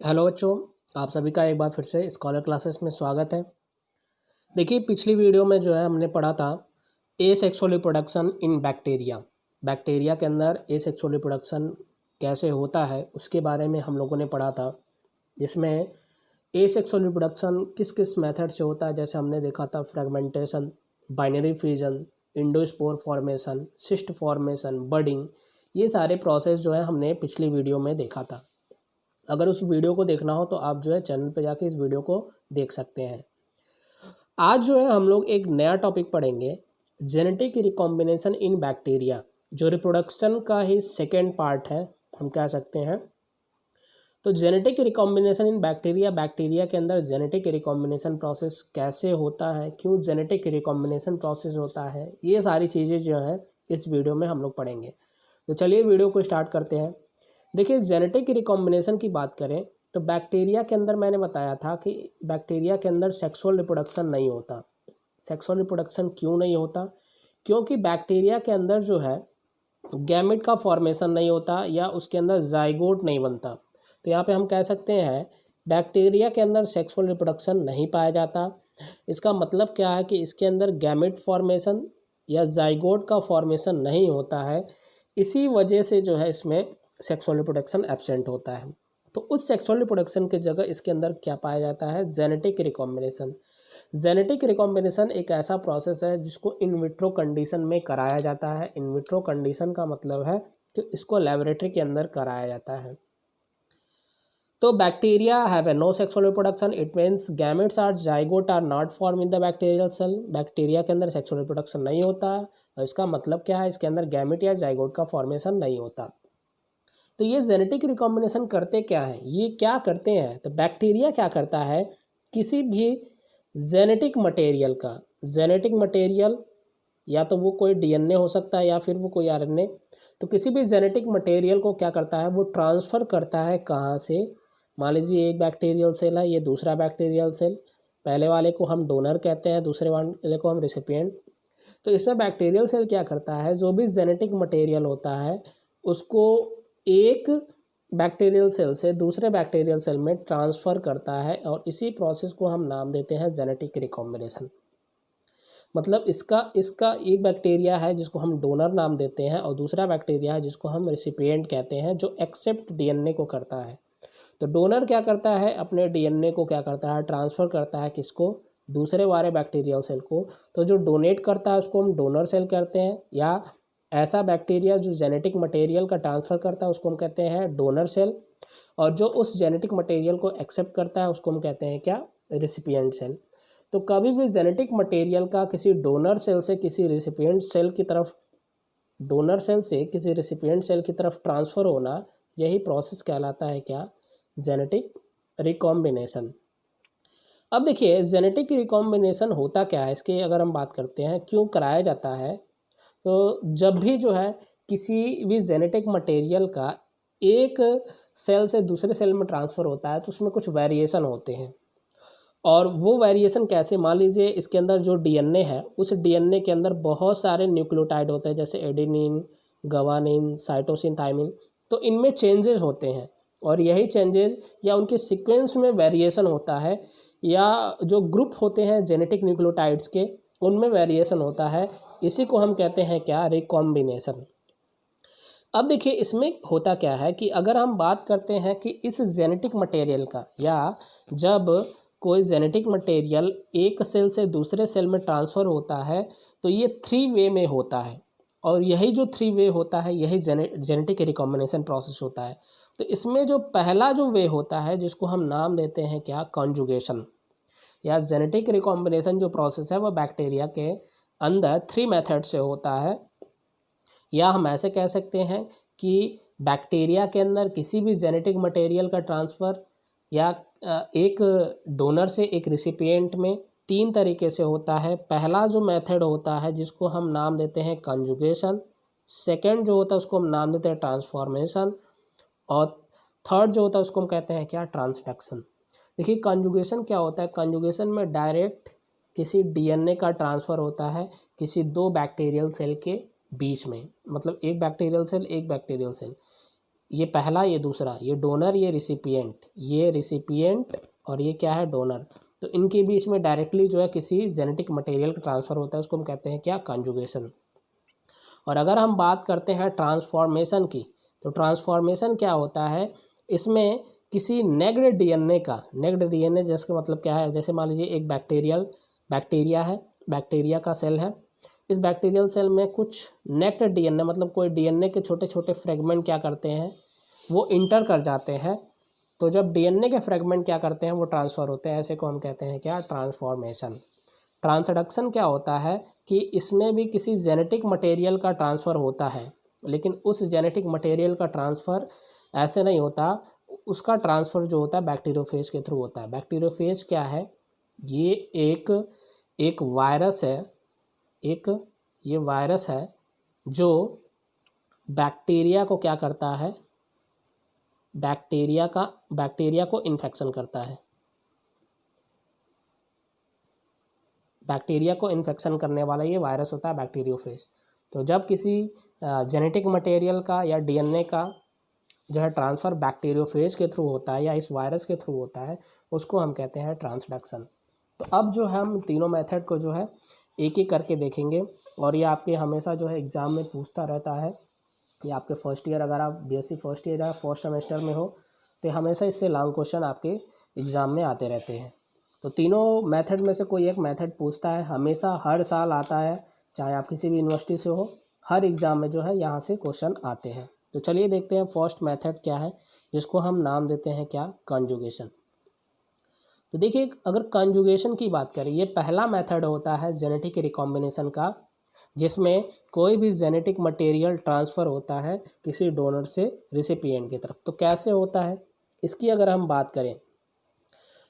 Hello बच्चों, आप सभी का एक बार फिर से स्कॉलर क्लासेस में स्वागत है। देखिए, पिछली वीडियो में जो है हमने पढ़ा था asexual reproduction in bacteria. Bacteria के अंदर एसेक्सुअल रिप्रोडक्शन कैसे होता है उसके बारे में हम लोगों ने पढ़ा था, जिसमें एसेक्सुअल रिप्रोडक्शन किस किस मेथड से होता है। जैसे हमने देखा था fragmentation, binary fusion, endospore formation, cyst formation, budding. ये सारे प्रोसेस जो है हमने पिछली वीडियो में देखा था। अगर उस वीडियो को देखना हो तो आप जो है चैनल पे जाके इस वीडियो को देख सकते हैं। आज जो है हम लोग एक नया टॉपिक पढ़ेंगे, जेनेटिक रिकॉम्बिनेशन इन बैक्टीरिया, जो रिप्रोडक्शन का ही सेकेंड पार्ट है, हम कह सकते हैं। तो जेनेटिक रिकॉम्बिनेशन इन बैक्टीरिया, बैक्टीरिया के अंदर जेनेटिक रिकॉम्बिनेशन प्रोसेस कैसे होता है, क्यों जेनेटिक रिकॉम्बिनेशन प्रोसेस होता है, ये सारी चीज़ें जो है इस वीडियो में हम लोग पढ़ेंगे। तो चलिए वीडियो को स्टार्ट करते हैं। देखिए, जेनेटिक रिकॉम्बिनेशन की बात करें तो बैक्टीरिया के अंदर मैंने बताया था कि बैक्टीरिया के अंदर सेक्सुअल रिप्रोडक्शन नहीं होता। सेक्सुअल रिप्रोडक्शन क्यों नहीं होता? क्योंकि बैक्टीरिया के अंदर जो है गैमेट का फॉर्मेशन नहीं होता या उसके अंदर जाइगोट नहीं बनता। तो यहाँ पे हम कह सकते हैं बैक्टीरिया के अंदर सेक्सुअल रिप्रोडक्शन नहीं पाया जाता। इसका मतलब क्या है कि इसके अंदर गैमेट फॉर्मेशन या जाइगोट का फॉर्मेशन नहीं होता है। इसी वजह से जो है इसमें सेक्सुअल रिप्रोडक्शन एब्सेंट होता है। तो उस सेक्सुअल रिप्रोडक्शन की जगह इसके अंदर क्या पाया जाता है? Genetic recombination. जेनेटिक रिकॉम्बिनेशन एक ऐसा प्रोसेस है जिसको इन विट्रो कंडीशन में कराया जाता है। इन विट्रो कंडीशन का मतलब है कि इसको लेबोरेटरी के अंदर कराया जाता है। तो bacteria have a no sexual reproduction, it means gametes or zygote are not form in the bacterial cell. Bacteria के अंदर सेक्सुअल रिप्रोडक्शन नहीं होता और इसका मतलब क्या है? इसके अंदर गैमेट या जाइगोट का फॉर्मेशन नहीं होता। तो ये जेनेटिक रिकॉम्बिनेशन करते क्या है? ये क्या करते हैं? तो बैक्टीरिया क्या करता है, किसी भी जेनेटिक मटेरियल का, जेनेटिक मटेरियल या तो वो कोई डीएनए हो सकता है या फिर वो कोई आरएनए, तो किसी भी जेनेटिक मटेरियल को क्या करता है, वो ट्रांसफ़र करता है। कहाँ से? मान लीजिए एक बैक्टीरियल सेल है, ये दूसरा बैक्टीरियल सेल, पहले वाले को हम डोनर कहते हैं, दूसरे वाले को हम रिसिपिएंट। तो इसमें बैक्टीरियल सेल क्या करता है, जो भी जेनेटिक मटेरियल होता है उसको एक बैक्टीरियल सेल से दूसरे बैक्टीरियल सेल में ट्रांसफ़र करता है और इसी प्रोसेस को हम नाम देते हैं जेनेटिक रिकॉम्बिनेशन। मतलब इसका इसका एक बैक्टीरिया है जिसको हम डोनर नाम देते हैं और दूसरा बैक्टीरिया है जिसको हम रेसिपिएंट कहते हैं, जो एक्सेप्ट डीएनए को करता है। तो डोनर क्या करता है, अपने डीएनए को क्या करता है, ट्रांसफ़र करता है किसको? दूसरे वाले बैक्टीरियल सेल को। तो जो डोनेट करता है उसको हम डोनर सेल कहते हैं, या ऐसा बैक्टीरिया जो जेनेटिक मटेरियल का ट्रांसफ़र करता है उसको हम कहते हैं डोनर सेल, और जो उस जेनेटिक मटेरियल को एक्सेप्ट करता है उसको हम कहते हैं क्या? Recipient cell. तो कभी भी जेनेटिक मटेरियल का किसी डोनर सेल से किसी रिसिपिएंट सेल की तरफ, डोनर सेल से किसी रिसिपिएंट सेल की तरफ ट्रांसफ़र होना, यही प्रोसेस कहलाता है क्या? Genetic recombination. अब देखिए, जेनेटिक रिकॉम्बिनेशन होता क्या है, इसके अगर हम बात करते हैं क्यों कराया जाता है। तो जब भी जो है किसी भी जेनेटिक मटेरियल का एक सेल से दूसरे सेल में ट्रांसफ़र होता है तो उसमें कुछ वेरिएशन होते हैं। और वो वेरिएशन कैसे? मान लीजिए इसके अंदर जो डीएनए है, उस डीएनए के अंदर बहुत सारे न्यूक्लियोटाइड होते हैं, जैसे एडेनिन, गवानिन, साइटोसिन, थाइमिन। तो इनमें चेंजेस होते हैं और यही चेंजेस या उनके सीक्वेंस में वेरिएशन होता है, या जो ग्रुप होते हैं जेनेटिक न्यूक्लियोटाइड्स के, उनमें वेरिएशन होता है। इसी को हम कहते हैं क्या? रिकॉम्बिनेशन। अब देखिए, इसमें होता क्या है कि अगर हम बात करते हैं कि इस जेनेटिक मटेरियल का, या जब कोई जेनेटिक मटेरियल एक सेल से दूसरे सेल में ट्रांसफ़र होता है तो ये 3 वे में होता है, और यही जो 3 वे होता है यही जेनेटिक रिकॉम्बिनेशन प्रोसेस होता है। तो इसमें जो पहला जो वे होता है जिसको हम नाम देते हैं क्या? कॉन्जुगेशन। या जेनेटिक रिकॉम्बिनेशन जो प्रोसेस है वो बैक्टीरिया के अंदर 3 मेथड से होता है। या हम ऐसे कह सकते हैं कि बैक्टीरिया के अंदर किसी भी जेनेटिक मटेरियल का ट्रांसफ़र या एक डोनर से एक रिसिपिएंट में 3 तरीके से होता है। पहला जो मेथड होता है जिसको हम नाम देते हैं कंजुगेशन, सेकंड जो होता है उसको हम नाम देते हैं ट्रांसफॉर्मेशन, और थर्ड जो होता है उसको हम कहते हैं क्या? ट्रांसफेक्शन। देखिए, कंजुगेशन क्या होता है? कंजुगेशन में डायरेक्ट किसी डीएनए का ट्रांसफ़र होता है किसी 2 बैक्टीरियल सेल के बीच में, मतलब एक बैक्टीरियल सेल एक बैक्टीरियल सेल। ये पहला, ये दूसरा, ये डोनर, ये रिसिपिएंट और ये क्या है, डोनर। तो इनके बीच में डायरेक्टली जो है किसी जेनेटिक मटेरियल का ट्रांसफ़र होता है, उसको हम कहते हैं क्या, कॉन्जुगेशन। और अगर हम बात करते हैं ट्रांसफॉर्मेशन की, तो ट्रांसफॉर्मेशन क्या होता है, इसमें किसी नेग्ड डीएनए का, नेग्ड डीएनए जिसका मतलब क्या है, जैसे मान लीजिए एक बैक्टीरिया है, बैक्टीरिया का सेल है। इस बैक्टीरियल सेल में कुछ नेक्ड डीएनए मतलब कोई डीएनए के छोटे छोटे फ्रेगमेंट क्या करते हैं, वो इंटर कर जाते हैं। तो जब डीएनए के फ्रेगमेंट क्या करते हैं, वो ट्रांसफ़र होते हैं, ऐसे को हम कहते हैं क्या, ट्रांसफॉर्मेशन। ट्रांसडक्शन क्या होता है कि इसमें भी किसी जेनेटिक मटेरियल का ट्रांसफ़र होता है, लेकिन उस जेनेटिक मटेरियल का ट्रांसफ़र ऐसे नहीं होता, उसका ट्रांसफ़र जो होता है बैक्टीरियोफेज के थ्रू होता है। बैक्टीरियोफेज क्या है, ये एक वायरस है, ये वायरस है जो बैक्टीरिया को क्या करता है, बैक्टीरिया को इन्फेक्शन करता है। बैक्टीरिया को इन्फेक्शन करने वाला ये वायरस होता है बैक्टीरियोफेज। तो जब किसी जेनेटिक मटेरियल का या डीएनए का जो है ट्रांसफ़र बैक्टीरियोफेज के थ्रू होता है या इस वायरस के थ्रू होता है, उसको हम कहते हैं ट्रांसडक्शन। तो अब जो है हम तीनों मेथड को जो है एक एक करके देखेंगे, और ये आपके हमेशा जो है एग्ज़ाम में पूछता रहता है। ये आपके फर्स्ट ईयर, अगर आप बीएससी फर्स्ट ईयर या फर्स्ट सेमेस्टर में हो, तो हमेशा इससे लॉन्ग क्वेश्चन आपके एग्ज़ाम में आते रहते हैं। तो तीनों मेथड में से कोई एक मेथड पूछता है, हमेशा हर साल आता है, चाहे आप किसी भी यूनिवर्सिटी से हो, हर एग्ज़ाम में जो है यहाँ से क्वेश्चन आते हैं। तो चलिए देखते हैं फर्स्ट मेथड क्या है, जिसको हम नाम देते हैं क्या, कॉन्जुगेशन। तो देखिए, अगर कॉन्जुगेशन की बात करें, ये पहला मेथड होता है जेनेटिक रिकॉम्बिनेशन का, जिसमें कोई भी जेनेटिक मटेरियल ट्रांसफ़र होता है किसी डोनर से रिसिपिएंट की तरफ। तो कैसे होता है इसकी अगर हम बात करें,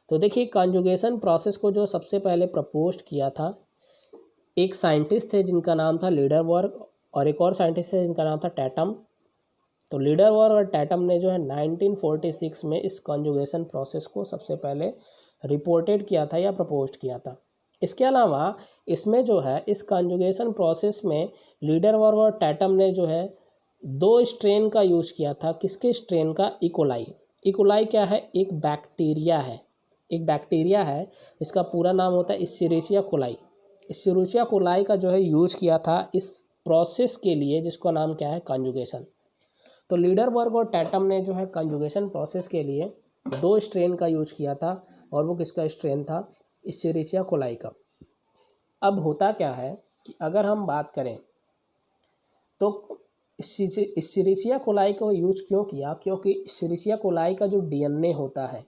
तो देखिए कॉन्जुगेशन प्रोसेस को जो सबसे पहले प्रपोज किया था, एक साइंटिस्ट थे जिनका नाम था लीडरवर्ग, और एक और साइंटिस्ट थे जिनका नाम था टैटम। तो लीडरवर्ग और टैटम ने जो है 1946 में इस कॉन्जुगेशन प्रोसेस को सबसे पहले रिपोर्टेड किया था या प्रपोज किया था। इसके अलावा इसमें जो है इस कॉन्जुगेशन प्रोसेस में लीडरवर्ग और टैटम ने जो है 2 स्ट्रेन का यूज़ किया था। किसके स्ट्रेन का, इकोलाई। इकोलाई क्या है, एक बैक्टीरिया है, इसका पूरा नाम होता है इश्चेरिशिया कोलाई। इश्चेरिशिया कोलाई का जो है यूज़ किया था इस प्रोसेस के लिए, जिसका नाम क्या है, कॉन्जुगेशन। तो लीडरवर्ग और टैटम ने जो है कॉन्जुगेशन प्रोसेस के लिए 2 स्ट्रेन का यूज किया था, और वो किसका स्ट्रेन था, इश्चेरिशिया कोलाई का। अब होता क्या है कि अगर हम बात करें तो इश्चेरिशिया कोलाई को यूज क्यों किया, क्योंकि इश्चेरिशिया कोलाई का जो डीएनए होता है,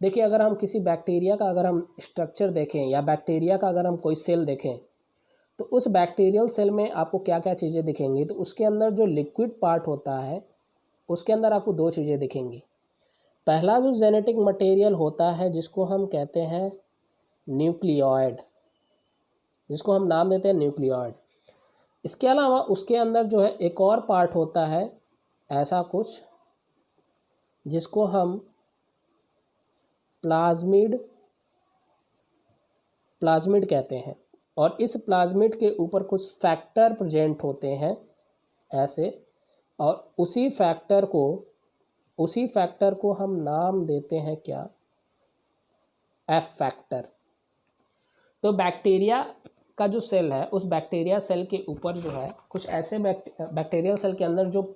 देखिए अगर हम किसी बैक्टीरिया का अगर हम स्ट्रक्चर देखें या बैक्टीरिया का अगर हम कोई सेल देखें, तो उस बैक्टीरियल सेल में आपको क्या क्या चीज़ें दिखेंगी, तो उसके अंदर जो लिक्विड पार्ट होता है उसके अंदर आपको 2 चीज़ें दिखेंगी। पहला जो जेनेटिक मटेरियल होता है जिसको हम कहते हैं न्यूक्लियोइड, जिसको हम नाम देते हैं न्यूक्लियोइड। इसके अलावा उसके अंदर जो है एक और पार्ट होता है ऐसा कुछ, जिसको हम प्लाज्मिड कहते हैं, और इस प्लाज्मिड के ऊपर कुछ फैक्टर प्रेजेंट होते हैं ऐसे, और उसी फैक्टर को हम नाम देते हैं क्या, एफ फैक्टर। तो बैक्टीरिया का जो सेल है, उस बैक्टीरिया सेल के ऊपर जो है कुछ ऐसे बैक्टीरियल सेल के अंदर जो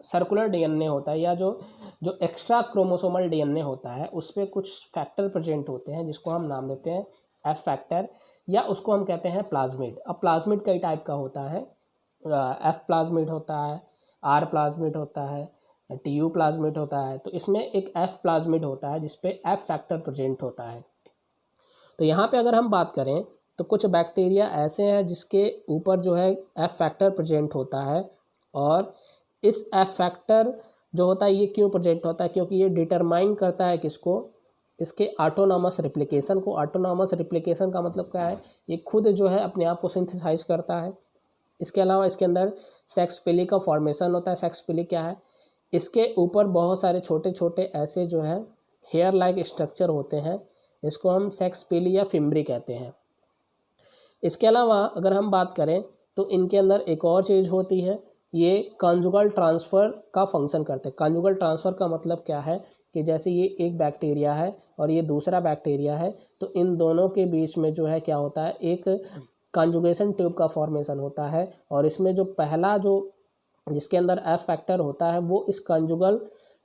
सर्कुलर डीएनए होता है या जो एक्स्ट्रा क्रोमोसोमल डीएनए होता है, उस पर कुछ फैक्टर प्रेजेंट होते हैं, जिसको हम नाम देते हैं एफ फैक्टर, या उसको हम कहते हैं प्लाज्मिड। अब प्लाज्मिड कई टाइप का होता है, एफ प्लाज्मिड होता है, आर प्लाज्मिड होता है, टीयू प्लाज्मिड होता है। तो इसमें एक एफ प्लाज्मिड होता है जिसपे एफ फैक्टर प्रेजेंट होता है। तो यहाँ पे अगर हम बात करें तो कुछ बैक्टीरिया ऐसे हैं जिसके ऊपर जो है एफ फैक्टर प्रेजेंट होता है, और इस एफ फैक्टर जो होता है ये क्यों प्रेजेंट होता है, क्योंकि ये डिटरमाइन करता है किसको, इसके ऑटोनॉमस रिप्लिकेशन को। ऑटोनॉमस रिप्लिकेशन का मतलब क्या है, ये खुद जो है अपने आप को सिंथेसाइज करता है। इसके अलावा इसके अंदर सेक्स पिली का फॉर्मेशन होता है। सेक्स पिली क्या है, इसके ऊपर बहुत सारे छोटे छोटे ऐसे जो है हेयर लाइक स्ट्रक्चर होते हैं, इसको हम सेक्स पिली या फिम्ब्री कहते हैं। इसके अलावा अगर हम बात करें तो इनके अंदर एक और चीज़ होती है ये कॉन्जुगल ट्रांसफ़र का फंक्शन करते हैं। कॉन्जुगल ट्रांसफ़र का मतलब क्या है कि जैसे ये एक बैक्टीरिया है और ये दूसरा बैक्टीरिया है, तो इन दोनों के बीच में जो है क्या होता है, एक कॉन्जुगेशन ट्यूब का फॉर्मेशन होता है और इसमें जो पहला जो जिसके अंदर एफ फैक्टर होता है वो इस कॉन्जुगल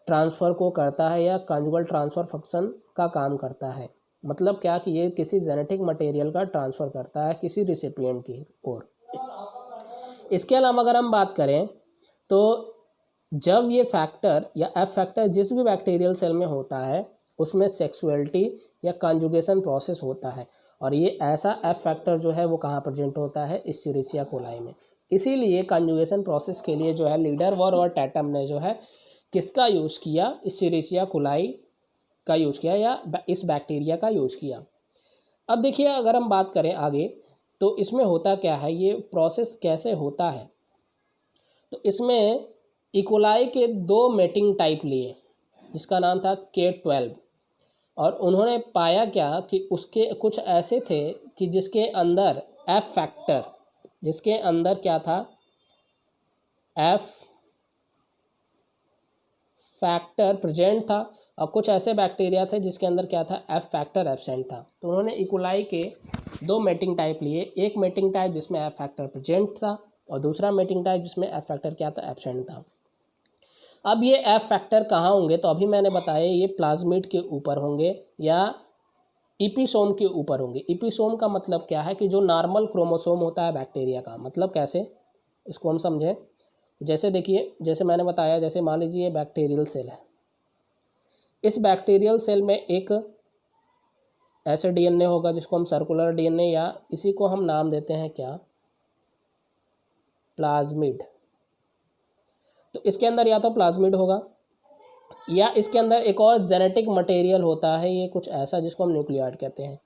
ट्रांसफ़र को करता है या कॉन्जुगल ट्रांसफ़र फंक्शन का काम करता है। मतलब क्या कि ये किसी जेनेटिक मटेरियल का ट्रांसफ़र करता है किसी रिसिपिएंट की ओर। इसके अलावा अगर हम बात करें तो जब ये फैक्टर या एफ फैक्टर जिस भी बैक्टीरियल सेल में होता है उसमें सेक्सुअलिटी या कॉन्जुगेशन प्रोसेस होता है और ये ऐसा एफ फैक्टर जो है वो कहाँ प्रेजेंट होता है, इस्चेरिचिया कोलाई में। इसीलिए कॉन्जुगेशन प्रोसेस के लिए जो है लीडरवर्ड और टैटम ने जो है किसका यूज़ किया, इस्चेरिचिया कोलाई का यूज़ किया या इस बैक्टीरिया का यूज़ किया। अब देखिए अगर हम बात करें आगे तो इसमें होता क्या है, ये प्रोसेस कैसे होता है। तो इसमें इकोलाई के 2 मेटिंग टाइप लिए जिसका नाम था K12 और उन्होंने पाया क्या कि उसके कुछ ऐसे थे कि जिसके अंदर एफ फैक्टर, जिसके अंदर क्या था, एफ फैक्टर प्रेजेंट था और कुछ ऐसे बैक्टीरिया थे जिसके अंदर क्या था, एफ फैक्टर एब्सेंट था। तो उन्होंने इकोलाई के 2 मेटिंग टाइप लिए, एक मेटिंग टाइप जिसमें एफ फैक्टर प्रेजेंट था और दूसरा मेटिंग टाइप जिसमें एफ फैक्टर क्या था, एब्सेंट था। अब ये एफ फैक्टर कहाँ होंगे, तो अभी मैंने बताया ये प्लाज्मिड के ऊपर होंगे या इपीसोम के ऊपर होंगे। इपीसोम का मतलब क्या है कि जो नॉर्मल क्रोमोसोम होता है बैक्टीरिया का, मतलब कैसे, इसको हम समझें। जैसे देखिए, जैसे मैंने बताया, जैसे मान लीजिए ये बैक्टीरियल सेल है, इस बैक्टीरियल सेल में एक ऐसे डीएनए होगा जिसको हम सर्कुलर डीएनए या इसी को हम नाम देते हैं क्या, प्लाज्मिड। तो इसके अंदर या तो प्लाज्मिड होगा या इसके अंदर एक और जेनेटिक मटेरियल होता है, ये कुछ ऐसा जिसको हम न्यूक्लियाइड कहते हैं।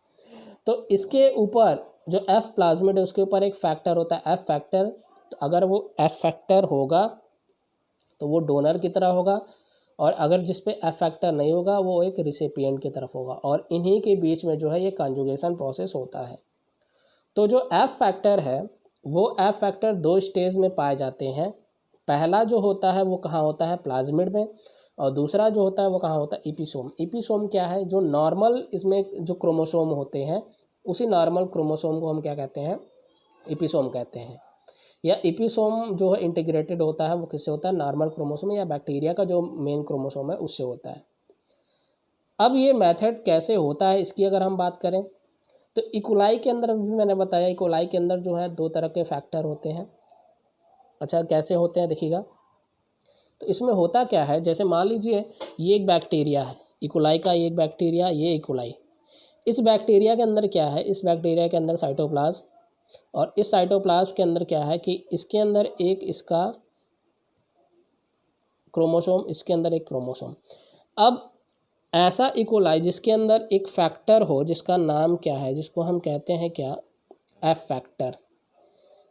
तो इसके ऊपर जो एफ प्लाज्मिड है उसके ऊपर एक फैक्टर होता है, एफ फैक्टर। तो अगर वो एफ फैक्टर होगा तो वो डोनर की तरह होगा और अगर जिस पे एफ फैक्टर नहीं होगा वो एक रिसिपिएंट की तरफ होगा और इन्हीं के बीच में जो है ये कॉन्जुगेशन प्रोसेस होता है। तो जो एफ फैक्टर है वो एफ फैक्टर 2 स्टेज में पाए जाते हैं। पहला जो होता है वो कहाँ होता है, प्लाज्मिड में, और दूसरा जो होता है वो कहाँ होता है, इपीसोम। इपीसोम क्या है, जो नॉर्मल इसमें जो क्रोमोसोम होते हैं उसी नॉर्मल क्रोमोसोम को हम क्या कहते हैं, इपीसोम कहते हैं। या इपीसोम जो है इंटीग्रेटेड होता है वो किससे होता है, नॉर्मल क्रोमोसोम या बैक्टीरिया का जो मेन क्रोमोसोम है उससे होता है। अब ये मेथड कैसे होता है इसकी अगर हम बात करें तो इकोलाई के अंदर भी मैंने बताया, इकोलाई के अंदर जो है 2 तरह के फैक्टर होते हैं। अच्छा कैसे होते हैं देखिएगा। तो इसमें होता क्या है, जैसे मान लीजिए ये एक बैक्टीरिया है, इकोलाई का एक बैक्टीरिया, ये इकोलाई। इस बैक्टीरिया के अंदर क्या है, इस बैक्टीरिया के अंदर साइटोप्लाज्म और इस साइटोप्लाज्म के अंदर क्या है कि इसके अंदर एक इसका क्रोमोसोम, इसके अंदर एक क्रोमोसोम। अब ऐसा इकोलाई जिसके अंदर एक फैक्टर हो जिसका नाम क्या है, जिसको हम कहते हैं क्या, एफ फैक्टर।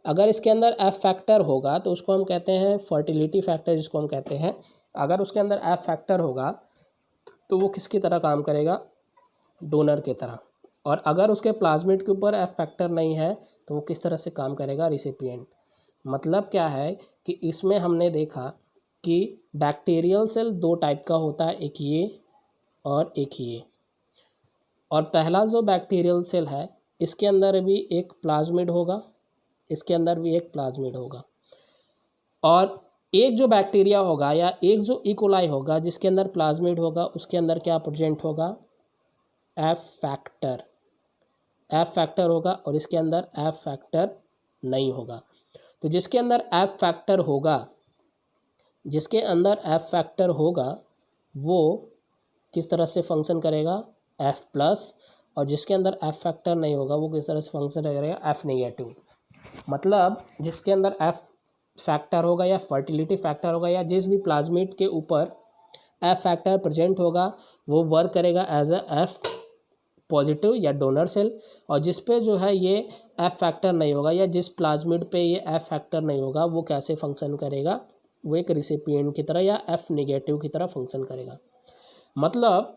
अगर इसके अंदर एफ फैक्टर होगा तो उसको हम कहते हैं फर्टिलिटी फैक्टर, जिसको हम कहते हैं। अगर उसके अंदर एफ फैक्टर होगा तो वो किसकी तरह काम करेगा, डोनर की तरह। और अगर उसके प्लाज्मिड के ऊपर एफ फैक्टर नहीं है तो वो किस तरह से काम करेगा, रिसिपिएंट। मतलब क्या है कि इसमें हमने देखा कि बैक्टीरियल सेल 2 टाइप का होता है, एक ये और एक ये। और पहला जो बैक्टीरियल सेल है इसके अंदर भी एक प्लाज्मिड होगा, इसके अंदर भी एक प्लाज्मिड होगा। और एक जो बैक्टीरिया होगा या एक जो इकोलाई होगा जिसके अंदर प्लाज्मिड होगा उसके अंदर क्या प्रेजेंट होगा, एफ फैक्टर। एफ फैक्टर होगा और इसके अंदर एफ फैक्टर नहीं होगा। तो जिसके अंदर एफ फैक्टर होगा, जिसके अंदर एफ फैक्टर होगा वो किस तरह से फंक्शन करेगा, एफ प्लस। और जिसके अंदर एफ फैक्टर नहीं होगा वो किस तरह से फंक्शन करेगा, एफ नेगेटिव। मतलब जिसके अंदर एफ फैक्टर होगा या फर्टिलिटी फैक्टर होगा या जिस भी प्लाज्मिड के ऊपर एफ फैक्टर प्रेजेंट होगा वो वर्क करेगा एज अ एफ पॉजिटिव या डोनर सेल। और जिस पे जो है ये एफ फैक्टर नहीं होगा या जिस प्लाज्मिड पे ये एफ फैक्टर नहीं होगा वो कैसे फंक्शन करेगा, वो एक रिसिपिएंट की तरह या एफ नेगेटिव की तरह फंक्शन करेगा। मतलब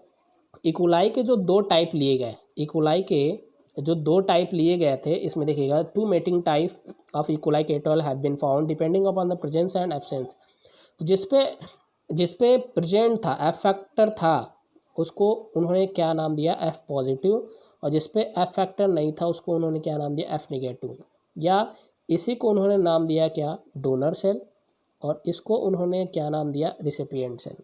इकोलाई के जो 2 टाइप लिए गए, इकोलाई के जो 2 टाइप लिए गए थे इसमें देखिएगा 2 mating type of E coli K12 have been found depending upon the presence and absence. जिस पे प्रेजेंट था, एफ फैक्टर था, उसको उन्होंने क्या नाम दिया, एफ पॉजिटिव, और जिस पे एफ फैक्टर नहीं था उसको उन्होंने क्या नाम दिया, एफ नेगेटिव। या इसी को उन्होंने नाम दिया क्या, डोनर सेल, और इसको उन्होंने क्या नाम दिया, रिसिपिएंट सेल।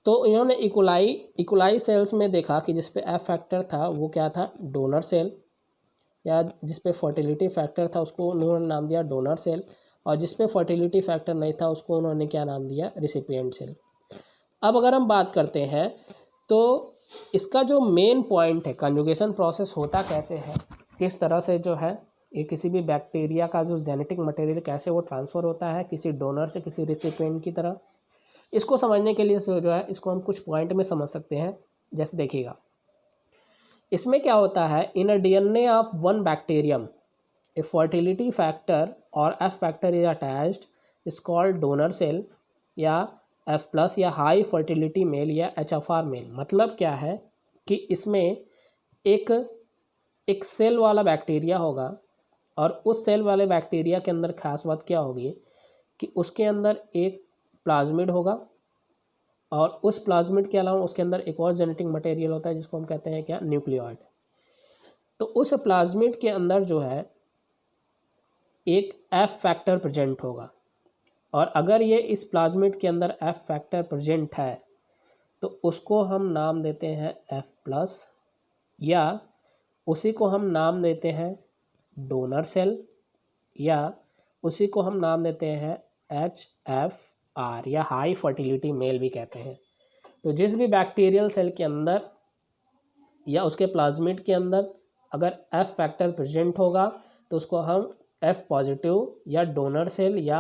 तो इन्होंने इकोलाई सेल्स में देखा कि जिस पे एफ फैक्टर था वो क्या था, डोनर सेल, या जिस पे फर्टिलिटी फैक्टर था उसको उन्होंने नाम दिया डोनर सेल, और जिस पे फर्टिलिटी फैक्टर नहीं था उसको उन्होंने क्या नाम दिया, रिसिपिएंट सेल। अब अगर हम बात करते हैं तो इसका जो मेन पॉइंट है, कंजुगेशन प्रोसेस होता कैसे है, किस तरह से जो है ये किसी भी बैक्टीरिया का जो जेनेटिक मटेरियल कैसे वो ट्रांसफ़र होता है किसी डोनर से किसी रिसिपिएंट की तरह, इसको समझने के लिए जो है इसको हम कुछ पॉइंट में समझ सकते हैं। जैसे देखिएगा, इसमें क्या होता है, in a DNA of one bacterium a fertility factor और F factor is attached is called donor cell, या एफ प्लस, या हाई फर्टिलिटी मेल, या HFR मेल। मतलब क्या है कि इसमें एक सेल वाला बैक्टीरिया होगा, और उस सेल वाले बैक्टीरिया के अंदर खास बात क्या होगी कि उसके अंदर एक प्लाज्मिड होगा, और उस प्लाज्मिड के अलावा उसके अंदर एक और जेनेटिक मटेरियल होता है जिसको हम कहते हैं क्या, न्यूक्लियोइड। तो उस प्लाज्मिड के अंदर जो है एक एफ फैक्टर प्रेजेंट होगा, और अगर ये इस प्लाज्मिड के अंदर एफ फैक्टर प्रेजेंट है तो उसको हम नाम देते हैं एफ प्लस, या उसी को हम नाम देते हैं डोनर सेल, या उसी को हम नाम देते हैं HFR, या हाई फर्टिलिटी मेल भी कहते हैं। तो जिस भी बैक्टीरियल सेल के अंदर या उसके प्लाज्मिड के अंदर अगर एफ फैक्टर प्रेजेंट होगा तो उसको हम एफ पॉजिटिव या डोनर सेल या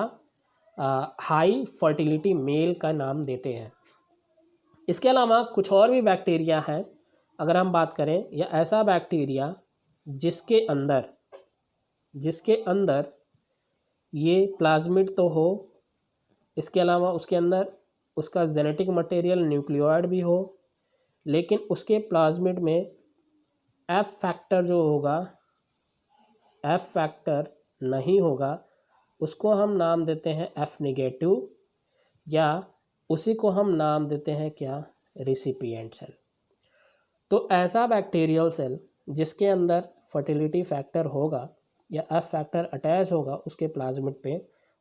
हाई फर्टिलिटी मेल का नाम देते हैं। इसके अलावा कुछ और भी बैक्टीरिया हैं, अगर हम बात करें, या ऐसा बैक्टीरिया जिसके अंदर ये प्लाज्मिड तो हो, इसके अलावा उसके अंदर उसका जेनेटिक मटेरियल न्यूक्लियोइड भी हो, लेकिन उसके प्लाज्मिड में एफ फैक्टर जो होगा, एफ फैक्टर नहीं होगा, उसको हम नाम देते हैं एफ नेगेटिव, या उसी को हम नाम देते हैं क्या, रिसिपिएंट सेल। तो ऐसा बैक्टीरियल सेल जिसके अंदर फर्टिलिटी फैक्टर होगा या एफ फैक्टर अटैच होगा उसके प्लाज्मिड पे,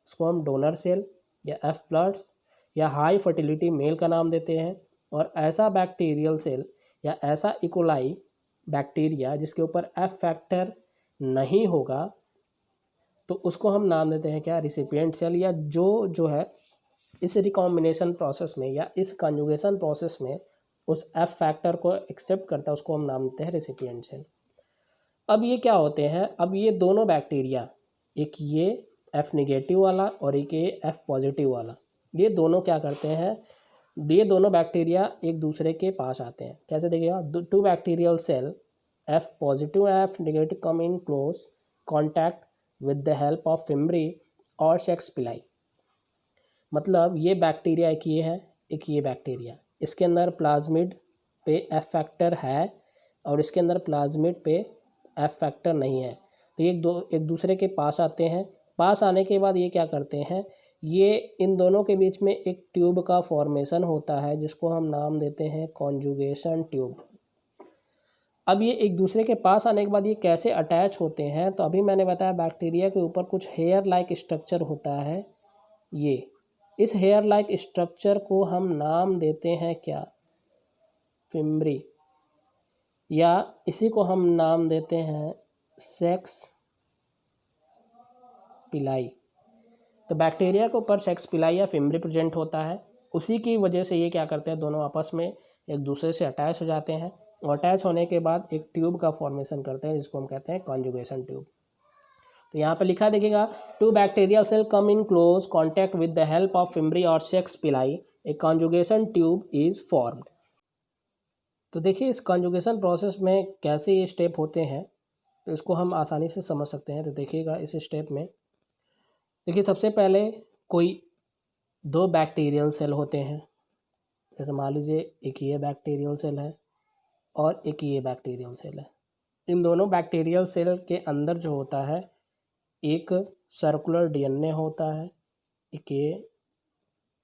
उसको हम डोनर सेल या एफ प्लस या हाई फर्टिलिटी मेल का नाम देते हैं। और ऐसा बैक्टीरियल सेल या ऐसा इकोलाई बैक्टीरिया जिसके ऊपर एफ फैक्टर नहीं होगा तो उसको हम नाम देते हैं क्या, रिसिपिएंट सेल, या जो है इस रिकॉम्बिनेशन प्रोसेस में या इस कंजुगेशन प्रोसेस में उस एफ फैक्टर को एक्सेप्ट करता है उसको हम नाम देते हैं रिसिपिएंट सेल। अब ये क्या होते हैं, अब ये दोनों बैक्टीरिया, एक ये एफ नेगेटिव वाला और एक ये एफ पॉजिटिव वाला, ये दोनों क्या करते हैं, ये दोनों बैक्टीरिया एक दूसरे के पास आते हैं। कैसे देखिएगा, two bacterial cell F positive F negative come in close contact with the help of fimbriae और सेक्स पिलाई। मतलब ये बैक्टीरिया एक ये है, एक ये बैक्टीरिया, इसके अंदर प्लाज्मिड पे एफ फैक्टर है और इसके अंदर प्लाज्मिड पे एफ फैक्टर नहीं है। तो ये एक दूसरे के पास आते हैं। पास आने के बाद ये क्या करते हैं, ये इन दोनों के बीच में एक ट्यूब का फॉर्मेशन होता है जिसको हम नाम देते हैं कॉन्जुगेशन ट्यूब। अब ये एक दूसरे के पास आने के बाद ये कैसे अटैच होते हैं, तो अभी मैंने बताया बैक्टीरिया के ऊपर कुछ हेयर लाइक स्ट्रक्चर होता है। ये इस हेयर लाइक स्ट्रक्चर को हम नाम देते हैं क्या, फिम्ब्री, या इसी को हम नाम देते हैं सेक्स पिलाई। तो बैक्टीरिया के ऊपर सेक्स पिलाई या फिम्ब्री प्रेजेंट होता है, उसी की वजह से ये क्या करते हैं, दोनों आपस में एक दूसरे से अटैच हो जाते हैं और अटैच होने के बाद एक ट्यूब का फॉर्मेशन करते हैं जिसको हम कहते हैं कॉन्जुगेशन ट्यूब। तो यहाँ पे लिखा देखिएगा, two bacterial cell come in close contact with the help of fimbriae और sex pili, a conjugation tube is formed. तो देखिए इस कॉन्जुगेशन प्रोसेस में कैसे ये स्टेप होते हैं तो इसको हम आसानी से समझ सकते हैं। तो देखिएगा इस स्टेप में, देखिए सबसे पहले कोई दो बैक्टीरियल सेल होते हैं, जैसे मान लीजिए एक ये बैक्टीरियल सेल है और एक ये बैक्टीरियल सेल है। इन दोनों बैक्टीरियल सेल के अंदर जो होता है एक सर्कुलर डीएनए होता है, एक ये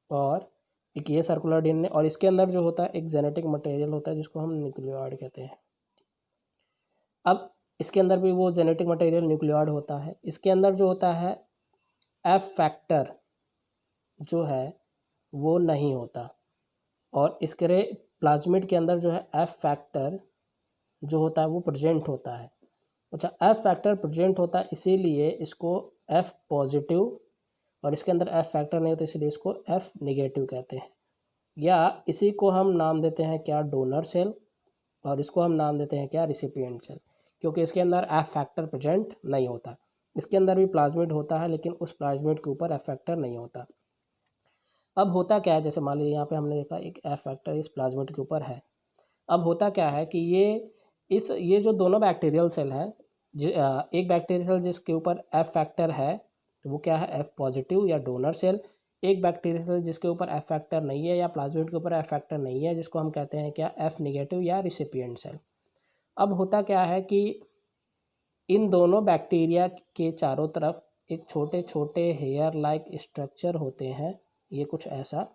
और एक ये सर्कुलर डीएनए, और इसके अंदर जो होता है एक जेनेटिक मटेरियल होता है जिसको हम न्यूक्लियोइड कहते हैं। अब इसके अंदर भी वो जेनेटिक मटेरियल न्यूक्लियोइड होता है। इसके अंदर जो होता है एफ फैक्टर जो है वो नहीं होता, और इसके प्लाज्मिड के अंदर जो है एफ फैक्टर जो होता है वो प्रेजेंट होता है। अच्छा, एफ फैक्टर प्रेजेंट होता है इसीलिए इसको एफ पॉजिटिव, और इसके अंदर एफ फैक्टर नहीं होता इसलिए इसको एफ नेगेटिव कहते हैं। या इसी को हम नाम देते हैं क्या, डोनर सेल, और इसको हम नाम देते हैं क्या, रिसिपिएंट सेल, क्योंकि इसके अंदर एफ फैक्टर प्रेजेंट नहीं होता। इसके अंदर भी प्लाज्मिड होता है लेकिन उस प्लाज्मिड के ऊपर एफ फैक्टर नहीं होता। अब होता क्या है, जैसे मान लीजिए यहाँ पे हमने देखा एक एफ फैक्टर इस प्लाज्मिड के ऊपर है। अब होता क्या है कि ये जो दोनों बैक्टीरियल सेल है, एक बैक्टीरियल सेल जिसके ऊपर एफ फैक्टर है तो वो क्या है, एफ पॉजिटिव या डोनर सेल। एक बैक्टीरियल सेल जिसके ऊपर एफ फैक्टर नहीं है या प्लाज्मिड के ऊपर एफ फैक्टर नहीं है, जिसको हम कहते हैं क्या, एफ निगेटिव या रिसिपिएंट सेल। अब होता क्या है कि इन दोनों बैक्टीरिया के चारों तरफ एक छोटे छोटे हेयर लाइक स्ट्रक्चर होते हैं, ये कुछ ऐसा,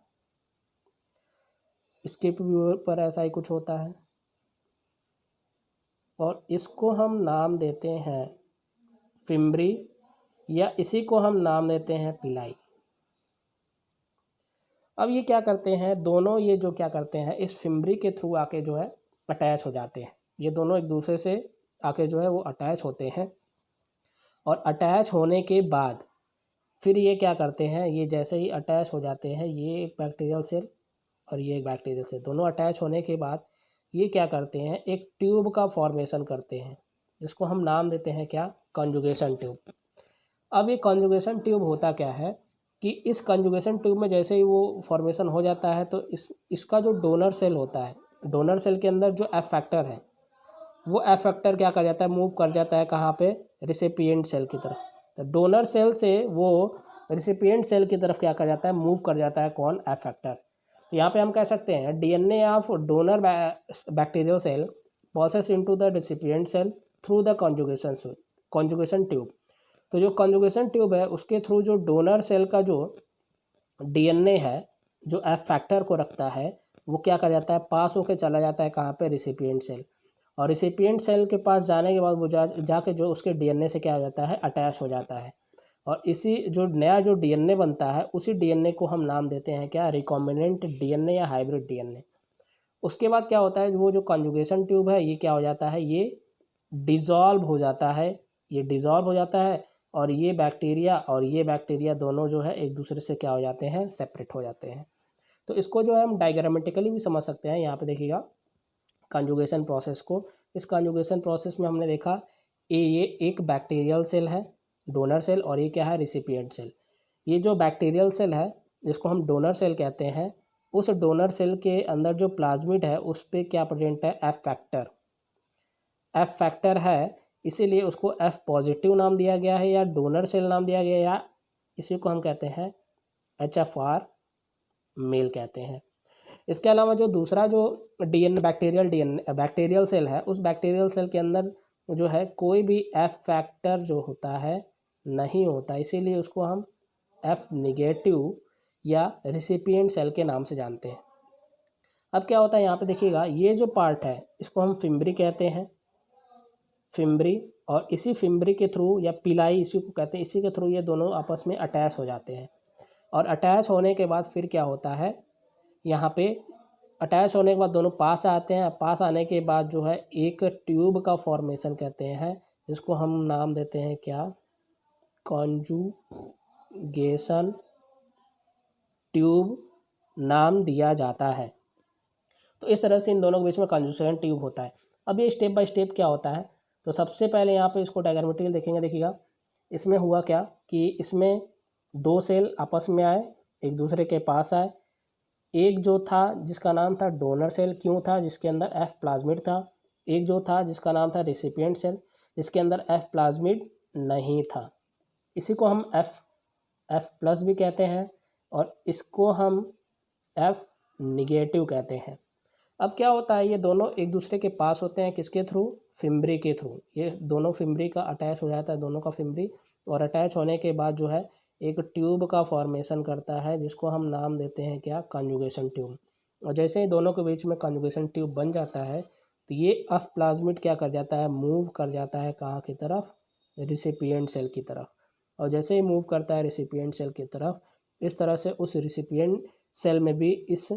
इसके ऊपर ऐसा ही कुछ होता है, और इसको हम नाम देते हैं फिम्ब्री, या इसी को हम नाम देते हैं पिलाई। अब ये क्या करते हैं, दोनों ये जो क्या करते हैं इस फिम्ब्री के थ्रू आके जो है अटैच हो जाते हैं। ये दोनों एक दूसरे से आके जो है वो अटैच होते हैं, और अटैच होने के बाद फिर ये क्या करते हैं, ये जैसे ही अटैच हो जाते हैं, ये एक बैक्टीरियल सेल और ये एक बैक्टीरियल सेल, दोनों अटैच होने के बाद ये क्या करते हैं, एक ट्यूब का फॉर्मेशन करते हैं जिसको हम नाम देते हैं क्या, कॉन्जुगेशन ट्यूब। अब ये कॉन्जुगेशन ट्यूब होता क्या है कि इस कॉन्जुगेशन ट्यूब में जैसे ही वो फॉर्मेशन हो जाता है तो इसका जो डोनर सेल होता है, डोनर सेल के अंदर जो एफ फैक्टर है वो एफ फैक्टर क्या कर जाता है, मूव कर जाता है कहाँ पे, रिसिपिएंट सेल की तरफ। तो डोनर सेल से वो रिसिपिएंट सेल की तरफ क्या कर जाता है, मूव कर जाता है कौन, एफ फैक्टर। तो यहाँ पे हम कह सकते हैं DNA of donor bacterial cell process into the recipient cell through the conjugation tube. तो जो कॉन्जुगेशन ट्यूब है उसके थ्रू जो डोनर सेल का जो डीएनए है जो एफ फैक्टर को रखता है वो क्या कर जाता है, पास होकर चला जाता है कहाँ पे, रिसिपिएंट सेल। और रिसिपिएंट सेल के पास जाने के बाद वो जाके जो उसके डीएनए से क्या हो जाता है, अटैच हो जाता है। और इसी जो नया जो डीएनए बनता है उसी डीएनए को हम नाम देते हैं क्या, रिकॉम्बिनेंट डीएनए या हाइब्रिड डीएनए। उसके बाद क्या होता है, वो जो कॉन्जुगेशन ट्यूब है ये क्या हो जाता है, ये डिज़ोल्व हो जाता है, ये डिज़ोल्व हो जाता है, और ये बैक्टीरिया दोनों जो है एक दूसरे से क्या हो जाते हैं, सेपरेट हो जाते हैं। तो इसको जो है हम डायग्रामेटिकली भी समझ सकते हैं। यहाँ पे देखिएगा कॉन्जुगेशन प्रोसेस को, इस कॉन्जुगेशन प्रोसेस में हमने देखा ये एक बैक्टीरियल सेल है, डोनर सेल, और ये क्या है, रिसिपिएंट सेल। ये जो बैक्टीरियल सेल है जिसको हम डोनर सेल कहते हैं, उस डोनर सेल के अंदर जो प्लाज्मिड है उस पर क्या प्रेजेंट है, एफ फैक्टर है, इसीलिए उसको एफ पॉजिटिव नाम दिया गया है या डोनर सेल नाम दिया गया है, या इसी को हम कहते हैं HFR मेल कहते हैं। इसके अलावा जो दूसरा जो बैक्टीरियल सेल है, उस बैक्टीरियल सेल के अंदर जो है कोई भी एफ फैक्टर जो होता है नहीं होता, इसीलिए उसको हम एफ निगेटिव या रिसिपिएंट सेल के नाम से जानते हैं। अब क्या होता है यहाँ पे देखिएगा, ये जो पार्ट है इसको हम फिम्ब्री कहते हैं, फिम्ब्री, और इसी फिम्ब्री के थ्रू या पिलाई इसी को कहते हैं, इसी के थ्रू ये दोनों आपस में अटैच हो जाते हैं। और अटैच होने के बाद फिर क्या होता है, यहाँ पे अटैच होने के बाद दोनों पास आते हैं, पास आने के बाद जो है एक ट्यूब का फॉर्मेशन कहते हैं जिसको हम नाम देते हैं क्या, कॉन्जुगेशन ट्यूब नाम दिया जाता है। तो इस तरह से इन दोनों के बीच में कॉन्जुगेशन ट्यूब होता है। अब ये स्टेप बाय स्टेप क्या होता है, तो सबसे पहले यहाँ पे इसको डायग्रामेटिकली देखेंगे, देखिएगा इसमें हुआ क्या कि इसमें दो सेल आपस में आए, एक दूसरे के पास आए। एक जो था जिसका नाम था डोनर सेल, क्यों था, जिसके अंदर एफ प्लाज्मिड था। एक जो था जिसका नाम था रिसिपिएंट सेल, जिसके अंदर एफ प्लाज्मिड नहीं था। इसी को हम एफ प्लस भी कहते हैं, और इसको हम एफ निगेटिव कहते हैं। अब क्या होता है, ये दोनों एक दूसरे के पास होते हैं, किसके थ्रू, फिम्ब्री के थ्रू। ये दोनों फिम्ब्री का अटैच हो जाता है, दोनों का फिम्ब्री और अटैच होने के बाद जो है एक ट्यूब का फॉर्मेशन करता है जिसको हम नाम देते हैं क्या, कॉन्जुगेशन ट्यूब। और जैसे ही दोनों के बीच में कॉन्जुगेशन ट्यूब बन जाता है तो ये अफ प्लाज्मिड क्या कर जाता है, मूव कर जाता है कहाँ की तरफ, रिसिपिएंट सेल की तरफ। और जैसे ही मूव करता है रिसिपिएंट सेल की तरफ, इस तरह से उस रिसिपिएंट सेल में भी इस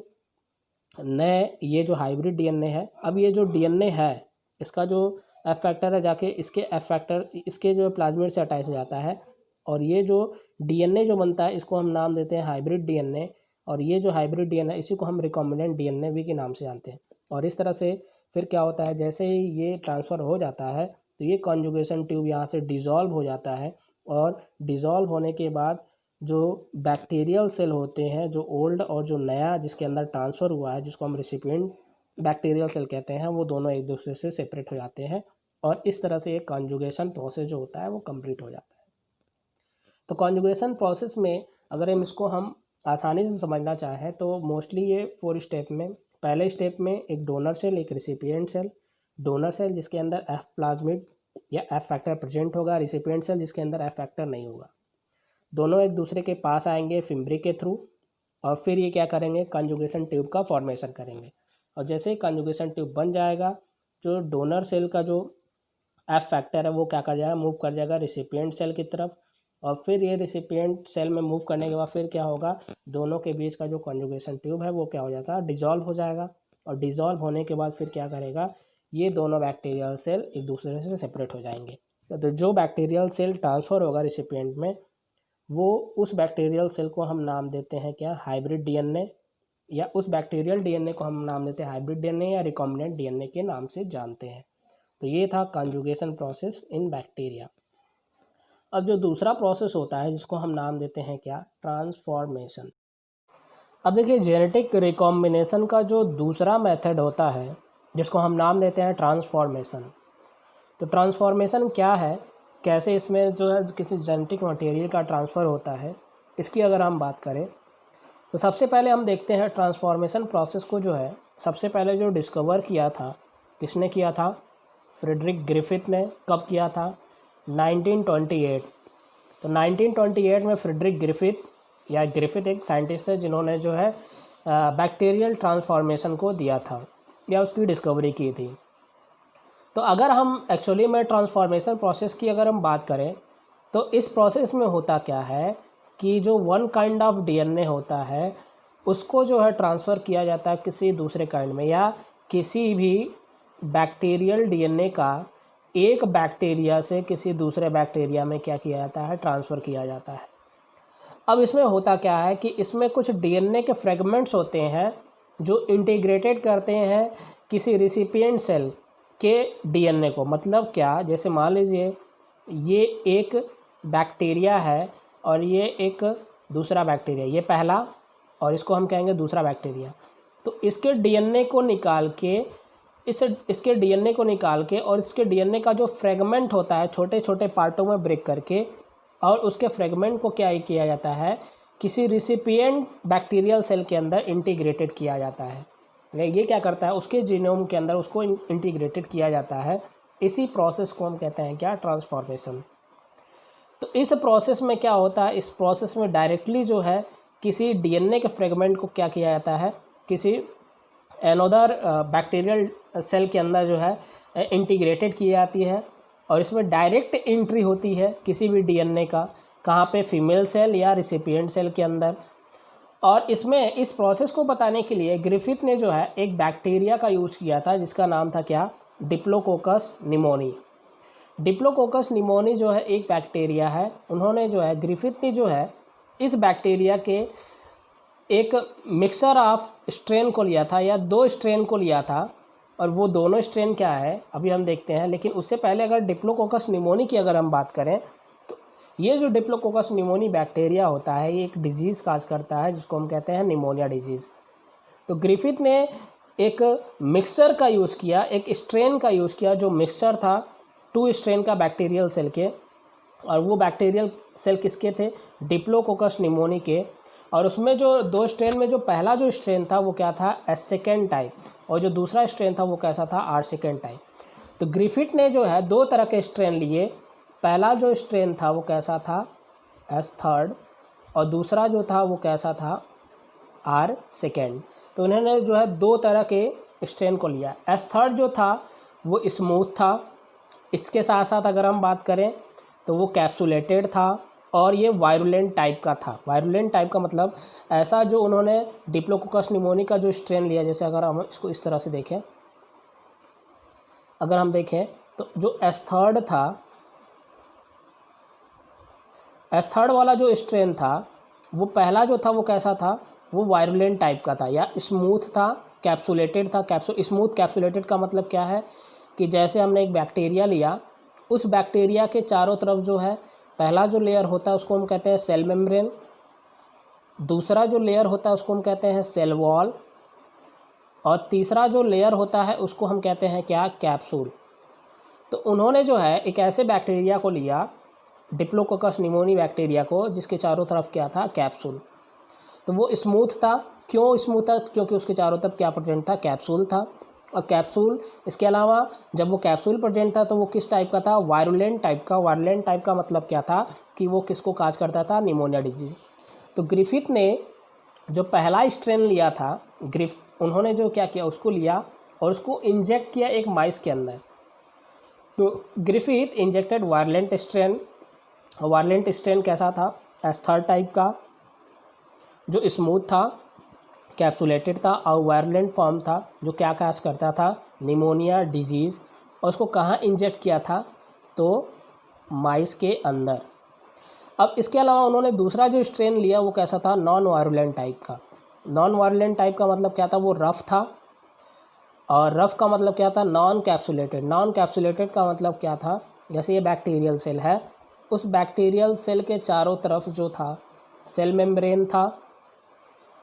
नए ये जो हाइब्रिड डीएनए है, अब ये जो डीएनए है इसका जो एफ फैक्टर है जाके इसके एफ फैक्टर इसके जो प्लाज्मिड से अटैच हो जाता है। और ये जो डीएनए जो बनता है इसको हम नाम देते हैं हाइब्रिड डीएनए। और ये जो हाइब्रिड डीएनए इसी को हम रिकॉम्बिनेंट डीएनए भी के नाम से जानते हैं। और इस तरह से फिर क्या होता है, जैसे ही ये ट्रांसफ़र हो जाता है तो ये कॉन्जुगेशन ट्यूब यहाँ से डिज़ोल्व हो जाता है। और डिज़ोल्व होने के बाद जो बैक्टीरियल सेल होते हैं, जो ओल्ड और जो नया जिसके अंदर ट्रांसफ़र हुआ है, जिसको हम रेसिपिएंट बैक्टीरियल सेल कहते हैं, वो दोनों एक दूसरे से सेपरेट हो जाते हैं। और इस तरह से एक कॉन्जुगेशन प्रोसेस जो होता है वो कंप्लीट हो जाता है। तो कॉन्जुगेशन प्रोसेस में अगर हम आसानी से समझना चाहें तो मोस्टली ये 4 स्टेप में, पहले स्टेप में एक डोनर सेल, एक रिसिपिएंट सेल, डोनर सेल जिसके अंदर एफ प्लाज्मिड या एफ फैक्टर प्रेजेंट होगा, रिसिपिएंट सेल जिसके अंदर एफ फैक्टर नहीं होगा। दोनों एक दूसरे के पास आएंगे फिम्ब्री के थ्रू और फिर ये क्या करेंगे, कॉन्जुगेशन ट्यूब का फॉर्मेशन करेंगे। और जैसे ही कॉन्जुगेशन ट्यूब बन जाएगा, जो डोनर सेल का जो एफ फैक्टर है वो क्या कर जाएगा, मूव कर जाएगा रिसिपिएंट सेल की तरफ। और फिर ये रिसिपिएंट सेल में मूव करने के बाद फिर क्या होगा, दोनों के बीच का जो कॉन्जुगेशन ट्यूब है वो क्या हो जाता है, डिज़ोल्व हो जाएगा। और डिज़ोल्व होने के बाद फिर क्या करेगा, ये दोनों बैक्टीरियल सेल एक दूसरे से सेपरेट हो जाएंगे। तो जो बैक्टीरियल सेल ट्रांसफ़र होगा रिसिपिएंट में, वो उस बैक्टीरियल सेल को हम नाम देते हैं क्या, हाइब्रिड डीएनए। या उस बैक्टीरियल डीएनए को हम नाम देते हैं हाइब्रिड डीएनए या रिकॉम्बिनेंट डीएनए के नाम से जानते हैं। तो ये था कॉन्जुगेशन प्रोसेस इन बैक्टीरिया। अब जो दूसरा प्रोसेस होता है जिसको हम नाम देते हैं क्या, ट्रांसफॉर्मेशन। अब देखिए जेनेटिक रिकॉम्बिनेशन का जो दूसरा मेथड होता है जिसको हम नाम देते हैं ट्रांसफॉर्मेशन। तो ट्रांसफॉर्मेशन क्या है, कैसे इसमें जो है किसी जेनेटिक मटेरियल का ट्रांसफ़र होता है, इसकी अगर हम बात करें तो सबसे पहले हम देखते हैं ट्रांसफॉर्मेशन प्रोसेस को जो है सबसे पहले जो डिस्कवर किया था, किसने किया था, फ्रेडरिक ग्रिफिथ ने। कब किया था, 1928। तो 1928 में फ्रेडरिक ग्रिफिथ एक साइंटिस्ट है जिन्होंने जो है बैक्टीरियल ट्रांसफॉर्मेशन को दिया था या उसकी डिस्कवरी की थी। तो अगर हम एक्चुअली में ट्रांसफॉर्मेशन प्रोसेस की अगर हम बात करें तो इस प्रोसेस में होता क्या है कि जो वन काइंड ऑफ डीएनए होता है उसको जो है ट्रांसफ़र किया जाता है किसी दूसरे काइंड में, या किसी भी बैक्टीरियल डीएनए का एक बैक्टीरिया से किसी दूसरे बैक्टीरिया में क्या किया जाता है, ट्रांसफ़र किया जाता है। अब इसमें होता क्या है कि इसमें कुछ डीएनए के फ्रेगमेंट्स होते हैं जो इंटीग्रेटेड करते हैं किसी रिसिपिएंट सेल के डीएनए को। मतलब क्या, जैसे मान लीजिए ये एक बैक्टीरिया है और ये एक दूसरा बैक्टीरिया, ये पहला और इसको हम कहेंगे दूसरा बैक्टीरिया। तो इसके डीएनए को निकाल के इसके डीएनए को निकाल के और इसके डीएनए का जो फ्रेगमेंट होता है छोटे छोटे पार्टों में ब्रेक करके, और उसके फ्रेगमेंट को क्या किया जाता है, किसी रिसिपिएंट बैक्टीरियल सेल के अंदर इंटीग्रेटेड किया जाता है। ये क्या करता है, उसके जीनोम के अंदर उसको इंटीग्रेटेड किया जाता है। इसी प्रोसेस को हम कहते हैं क्या, ट्रांसफॉर्मेशन। तो इस प्रोसेस में क्या होता है, इस प्रोसेस में डायरेक्टली जो है किसी डीएनए के फ्रेगमेंट को क्या किया जाता है, किसी एनोदर बैक्टीरियल सेल के अंदर जो है इंटीग्रेटेड की जाती है। और इसमें डायरेक्ट एंट्री होती है किसी भी डीएनए का, कहाँ पे, फीमेल सेल या रिसिपिएंट सेल के अंदर। और इसमें इस प्रोसेस को बताने के लिए ग्रिफिथ ने जो है एक बैक्टीरिया का यूज़ किया था जिसका नाम था क्या, डिप्लोकोकस निमोनी। डिप्लोकोकस निमोनी जो है एक बैक्टीरिया है। उन्होंने जो है ग्रिफिथ ने जो है इस बैक्टीरिया के एक मिक्सर ऑफ स्ट्रेन को लिया था या 2 स्ट्रेन को लिया था। और वो दोनों स्ट्रेन क्या है अभी हम देखते हैं, लेकिन उससे पहले अगर डिप्लोकोकस निमोनी की अगर हम बात करें तो ये जो डिप्लोकोकस निमोनी बैक्टीरिया होता है ये एक डिजीज़ काज करता है जिसको हम कहते हैं निमोनिया डिजीज़। तो ग्रिफिथ ने एक मिक्सर का यूज़ किया, एक स्ट्रेन का यूज़ किया जो मिक्सचर था 2 स्ट्रेन का बैक्टीरियल सेल के। और वो बैक्टीरियल सेल किसके थे, डिप्लोकोकस निमोनी के। और उसमें जो 2 स्ट्रेन में जो पहला जो स्ट्रेन था वो क्या था, एस सेकेंड टाइप, और जो दूसरा स्ट्रेन था वो कैसा था, आर सेकेंड टाइप। तो ग्रिफिथ ने जो है 2 तरह के स्ट्रेन लिए, पहला जो स्ट्रेन था वो कैसा था, एस थर्ड, और दूसरा जो था वो कैसा था, आर सेकेंड। तो इन्होंने जो है दो तरह के स्ट्रेन को लिया। एस थर्ड जो था वो स्मूथ था, इसके साथ साथ अगर हम बात करें तो वो कैप्सुलेटेड था, और ये वायरुलेंट टाइप का था। वायरुलेंट टाइप का मतलब ऐसा जो उन्होंने डिप्लोकोकस निमोनी का जो स्ट्रेन लिया, जैसे अगर हम इसको इस तरह से देखें, अगर हम देखें तो जो एस थर्ड था, एस थर्ड वाला जो स्ट्रेन था वो पहला जो था वो कैसा था, वो वायरुलेंट टाइप का था या स्मूथ था, कैप्सुलेटेड था। स्मूथ कैप्सुलेटेड का मतलब क्या है कि जैसे हमने एक बैक्टीरिया लिया, उस बैक्टीरिया के चारों तरफ जो है पहला जो लेयर होता है उसको हम कहते हैं सेल मेम्ब्रेन, दूसरा जो लेयर होता है उसको हम कहते हैं सेल वॉल, और तीसरा जो लेयर होता है उसको हम कहते हैं क्या, कैप्सूल। तो उन्होंने जो है एक ऐसे बैक्टीरिया को लिया, डिप्लोकोकस निमोनी बैक्टीरिया को, जिसके चारों तरफ क्या था, कैप्सूल। तो वो स्मूथ था। क्यों स्मूथ था? क्योंकि उसके चारों तरफ क्या प्रेजेंट था, कैप्सूल था। और कैप्सूल, इसके अलावा जब वो कैप्सूल प्रेजेंट था तो वो किस टाइप का था, वायरुलेंट टाइप का। वायरुलेंट टाइप का मतलब क्या था कि वो किसको काज करता था, निमोनिया डिजीज। तो ग्रिफिथ ने जो पहला स्ट्रेन लिया था, उन्होंने जो क्या किया, उसको लिया और उसको इंजेक्ट किया एक माइस के अंदर। तो Griffith injected virulent strain. Virulent strain कैसा था, एस थर्ड टाइप का, जो स्मूथ था, कैप्सुलेटेड था, और वायरुलेंट फॉर्म था, जो क्या काज करता था, निमोनिया डिजीज़। और उसको कहाँ इंजेक्ट किया था, तो माइस के अंदर। अब इसके अलावा उन्होंने दूसरा जो स्ट्रेन लिया वो कैसा था, नॉन वायरुलेंट टाइप का। नॉन वायरुलेंट टाइप का मतलब क्या था, वो रफ़ था, और रफ़ का मतलब क्या था, नॉन कैप्सुलेटेड। नॉन कैप्सुलेटेड का मतलब क्या था, जैसे ये बैक्टीरियल सेल है, उस बैक्टीरियल सेल के चारों तरफ जो था सेल मेम्ब्रेन था,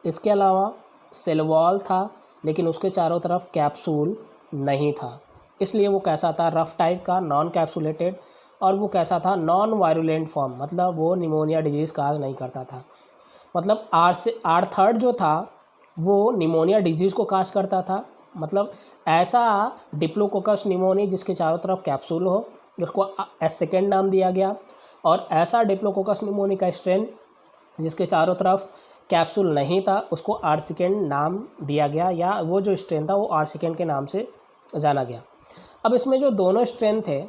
इसके अलावा सेल वॉल था, लेकिन उसके चारों तरफ कैप्सूल नहीं था। इसलिए वो कैसा था, रफ़ टाइप का, नॉन कैप्सुलेटेड, और वो कैसा था, नॉन वायरुलेंट फॉर्म, मतलब वो निमोनिया डिजीज़ काज नहीं करता था। मतलब आर थर्ड जो था वो निमोनिया डिजीज़ को काज करता था। मतलब ऐसा डिप्लोकोकस निमोनी जिसके चारों तरफ कैप्सूल हो, जिसको एस सेकेंड नाम दिया गया, और ऐसा डिप्लोकोकस निमोनी का स्ट्रेन जिसके चारों तरफ कैप्सूल नहीं था, उसको आर सेकेंड नाम दिया गया, या वो जो स्ट्रेन था वो आर सेकेंड के नाम से जाना गया। अब इसमें जो दोनों स्ट्रेन थे,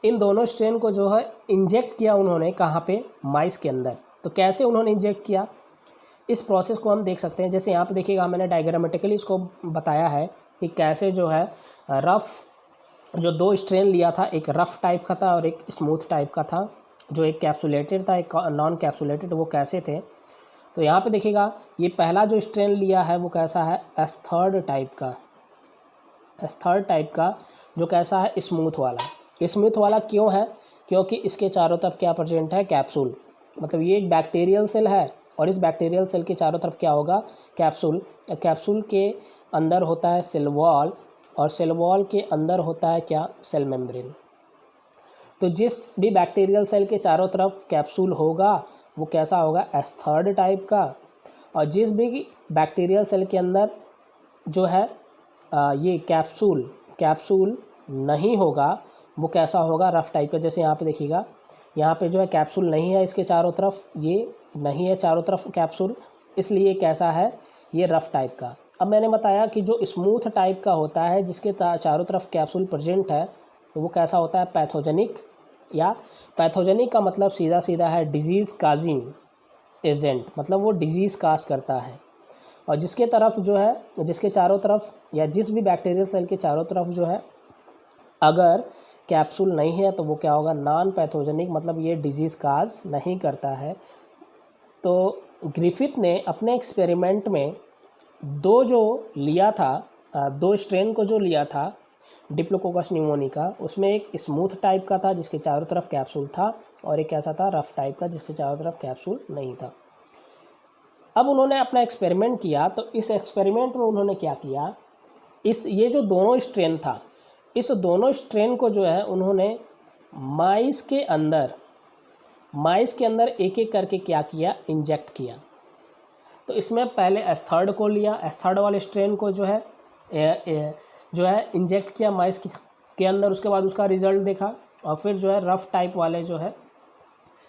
इन दोनों स्ट्रेन को जो है इंजेक्ट किया उन्होंने, कहाँ पे, माइस के अंदर। तो कैसे उन्होंने इंजेक्ट किया, इस प्रोसेस को हम देख सकते हैं। जैसे यहाँ पे देखिएगा, मैंने डायग्रामेटिकली इसको बताया है कि कैसे जो है रफ़ जो दो स्ट्रेन लिया था, एक रफ़ टाइप का था और एक स्मूथ टाइप का था, जो एक कैप्सुलेटेड था, एक नॉन कैप्सुलेटेड, वो कैसे थे। तो यहाँ पे देखिएगा, ये पहला जो स्ट्रेन लिया है वो कैसा है, एस थर्ड टाइप का। एस थर्ड टाइप का जो कैसा है, स्मूथ वाला। स्मूथ वाला क्यों है, क्योंकि इसके चारों तरफ क्या प्रेजेंट है, कैप्सूल। मतलब ये एक बैक्टीरियल सेल है, और इस बैक्टीरियल सेल के चारों तरफ क्या होगा, कैप्सूल। कैप्सूल के अंदर होता है सेल वॉल, और सेल वॉल के अंदर होता है क्या, सेल मेम्ब्रेन। तो जिस भी बैक्टीरियल सेल के चारों तरफ कैप्सूल होगा वो कैसा होगा, एस थर्ड टाइप का। और जिस भी बैक्टीरियल सेल के अंदर जो है ये कैप्सूल नहीं होगा, वो कैसा होगा, रफ़ टाइप का। जैसे यहाँ पे देखिएगा, यहाँ पे जो है कैप्सूल नहीं है, इसके चारों तरफ ये नहीं है, चारों तरफ कैप्सूल, इसलिए कैसा है, ये रफ़ टाइप का। अब मैंने बताया कि जो स्मूथ टाइप का होता है, जिसके चारों तरफ कैप्सूल प्रेजेंट है, तो वो कैसा होता है, पैथोजेनिक। या पैथोजेनिक का मतलब सीधा सीधा है डिजीज़ काजिंग एजेंट, मतलब वो डिजीज़ काज करता है। और जिसके तरफ जो है, जिसके चारों तरफ, या जिस भी बैक्टीरियल सेल के चारों तरफ जो है अगर कैप्सूल नहीं है, तो वो क्या होगा, नॉन पैथोजेनिक, मतलब ये डिजीज़ काज नहीं करता है। तो ग्रिफिथ ने अपने एक्सपेरिमेंट में दो स्ट्रेन को जो लिया था डिप्लोकोकस निमोनी का, उसमें एक स्मूथ टाइप का था जिसके चारों तरफ कैप्सूल था, और एक ऐसा था रफ़ टाइप का जिसके चारों तरफ कैप्सूल नहीं था। अब उन्होंने अपना एक्सपेरिमेंट किया, तो इस एक्सपेरिमेंट में उन्होंने क्या किया, ये जो दोनों स्ट्रेन था, इस दोनों स्ट्रेन को जो है उन्होंने माइस के अंदर एक एक करके क्या किया, इंजेक्ट किया। तो इसमें पहले एस थर्ड को लिया, एस थर्ड वाले स्ट्रेन को जो है इंजेक्ट किया माइस के अंदर। उसके बाद उसका रिज़ल्ट देखा, और फिर जो है रफ़ टाइप वाले जो है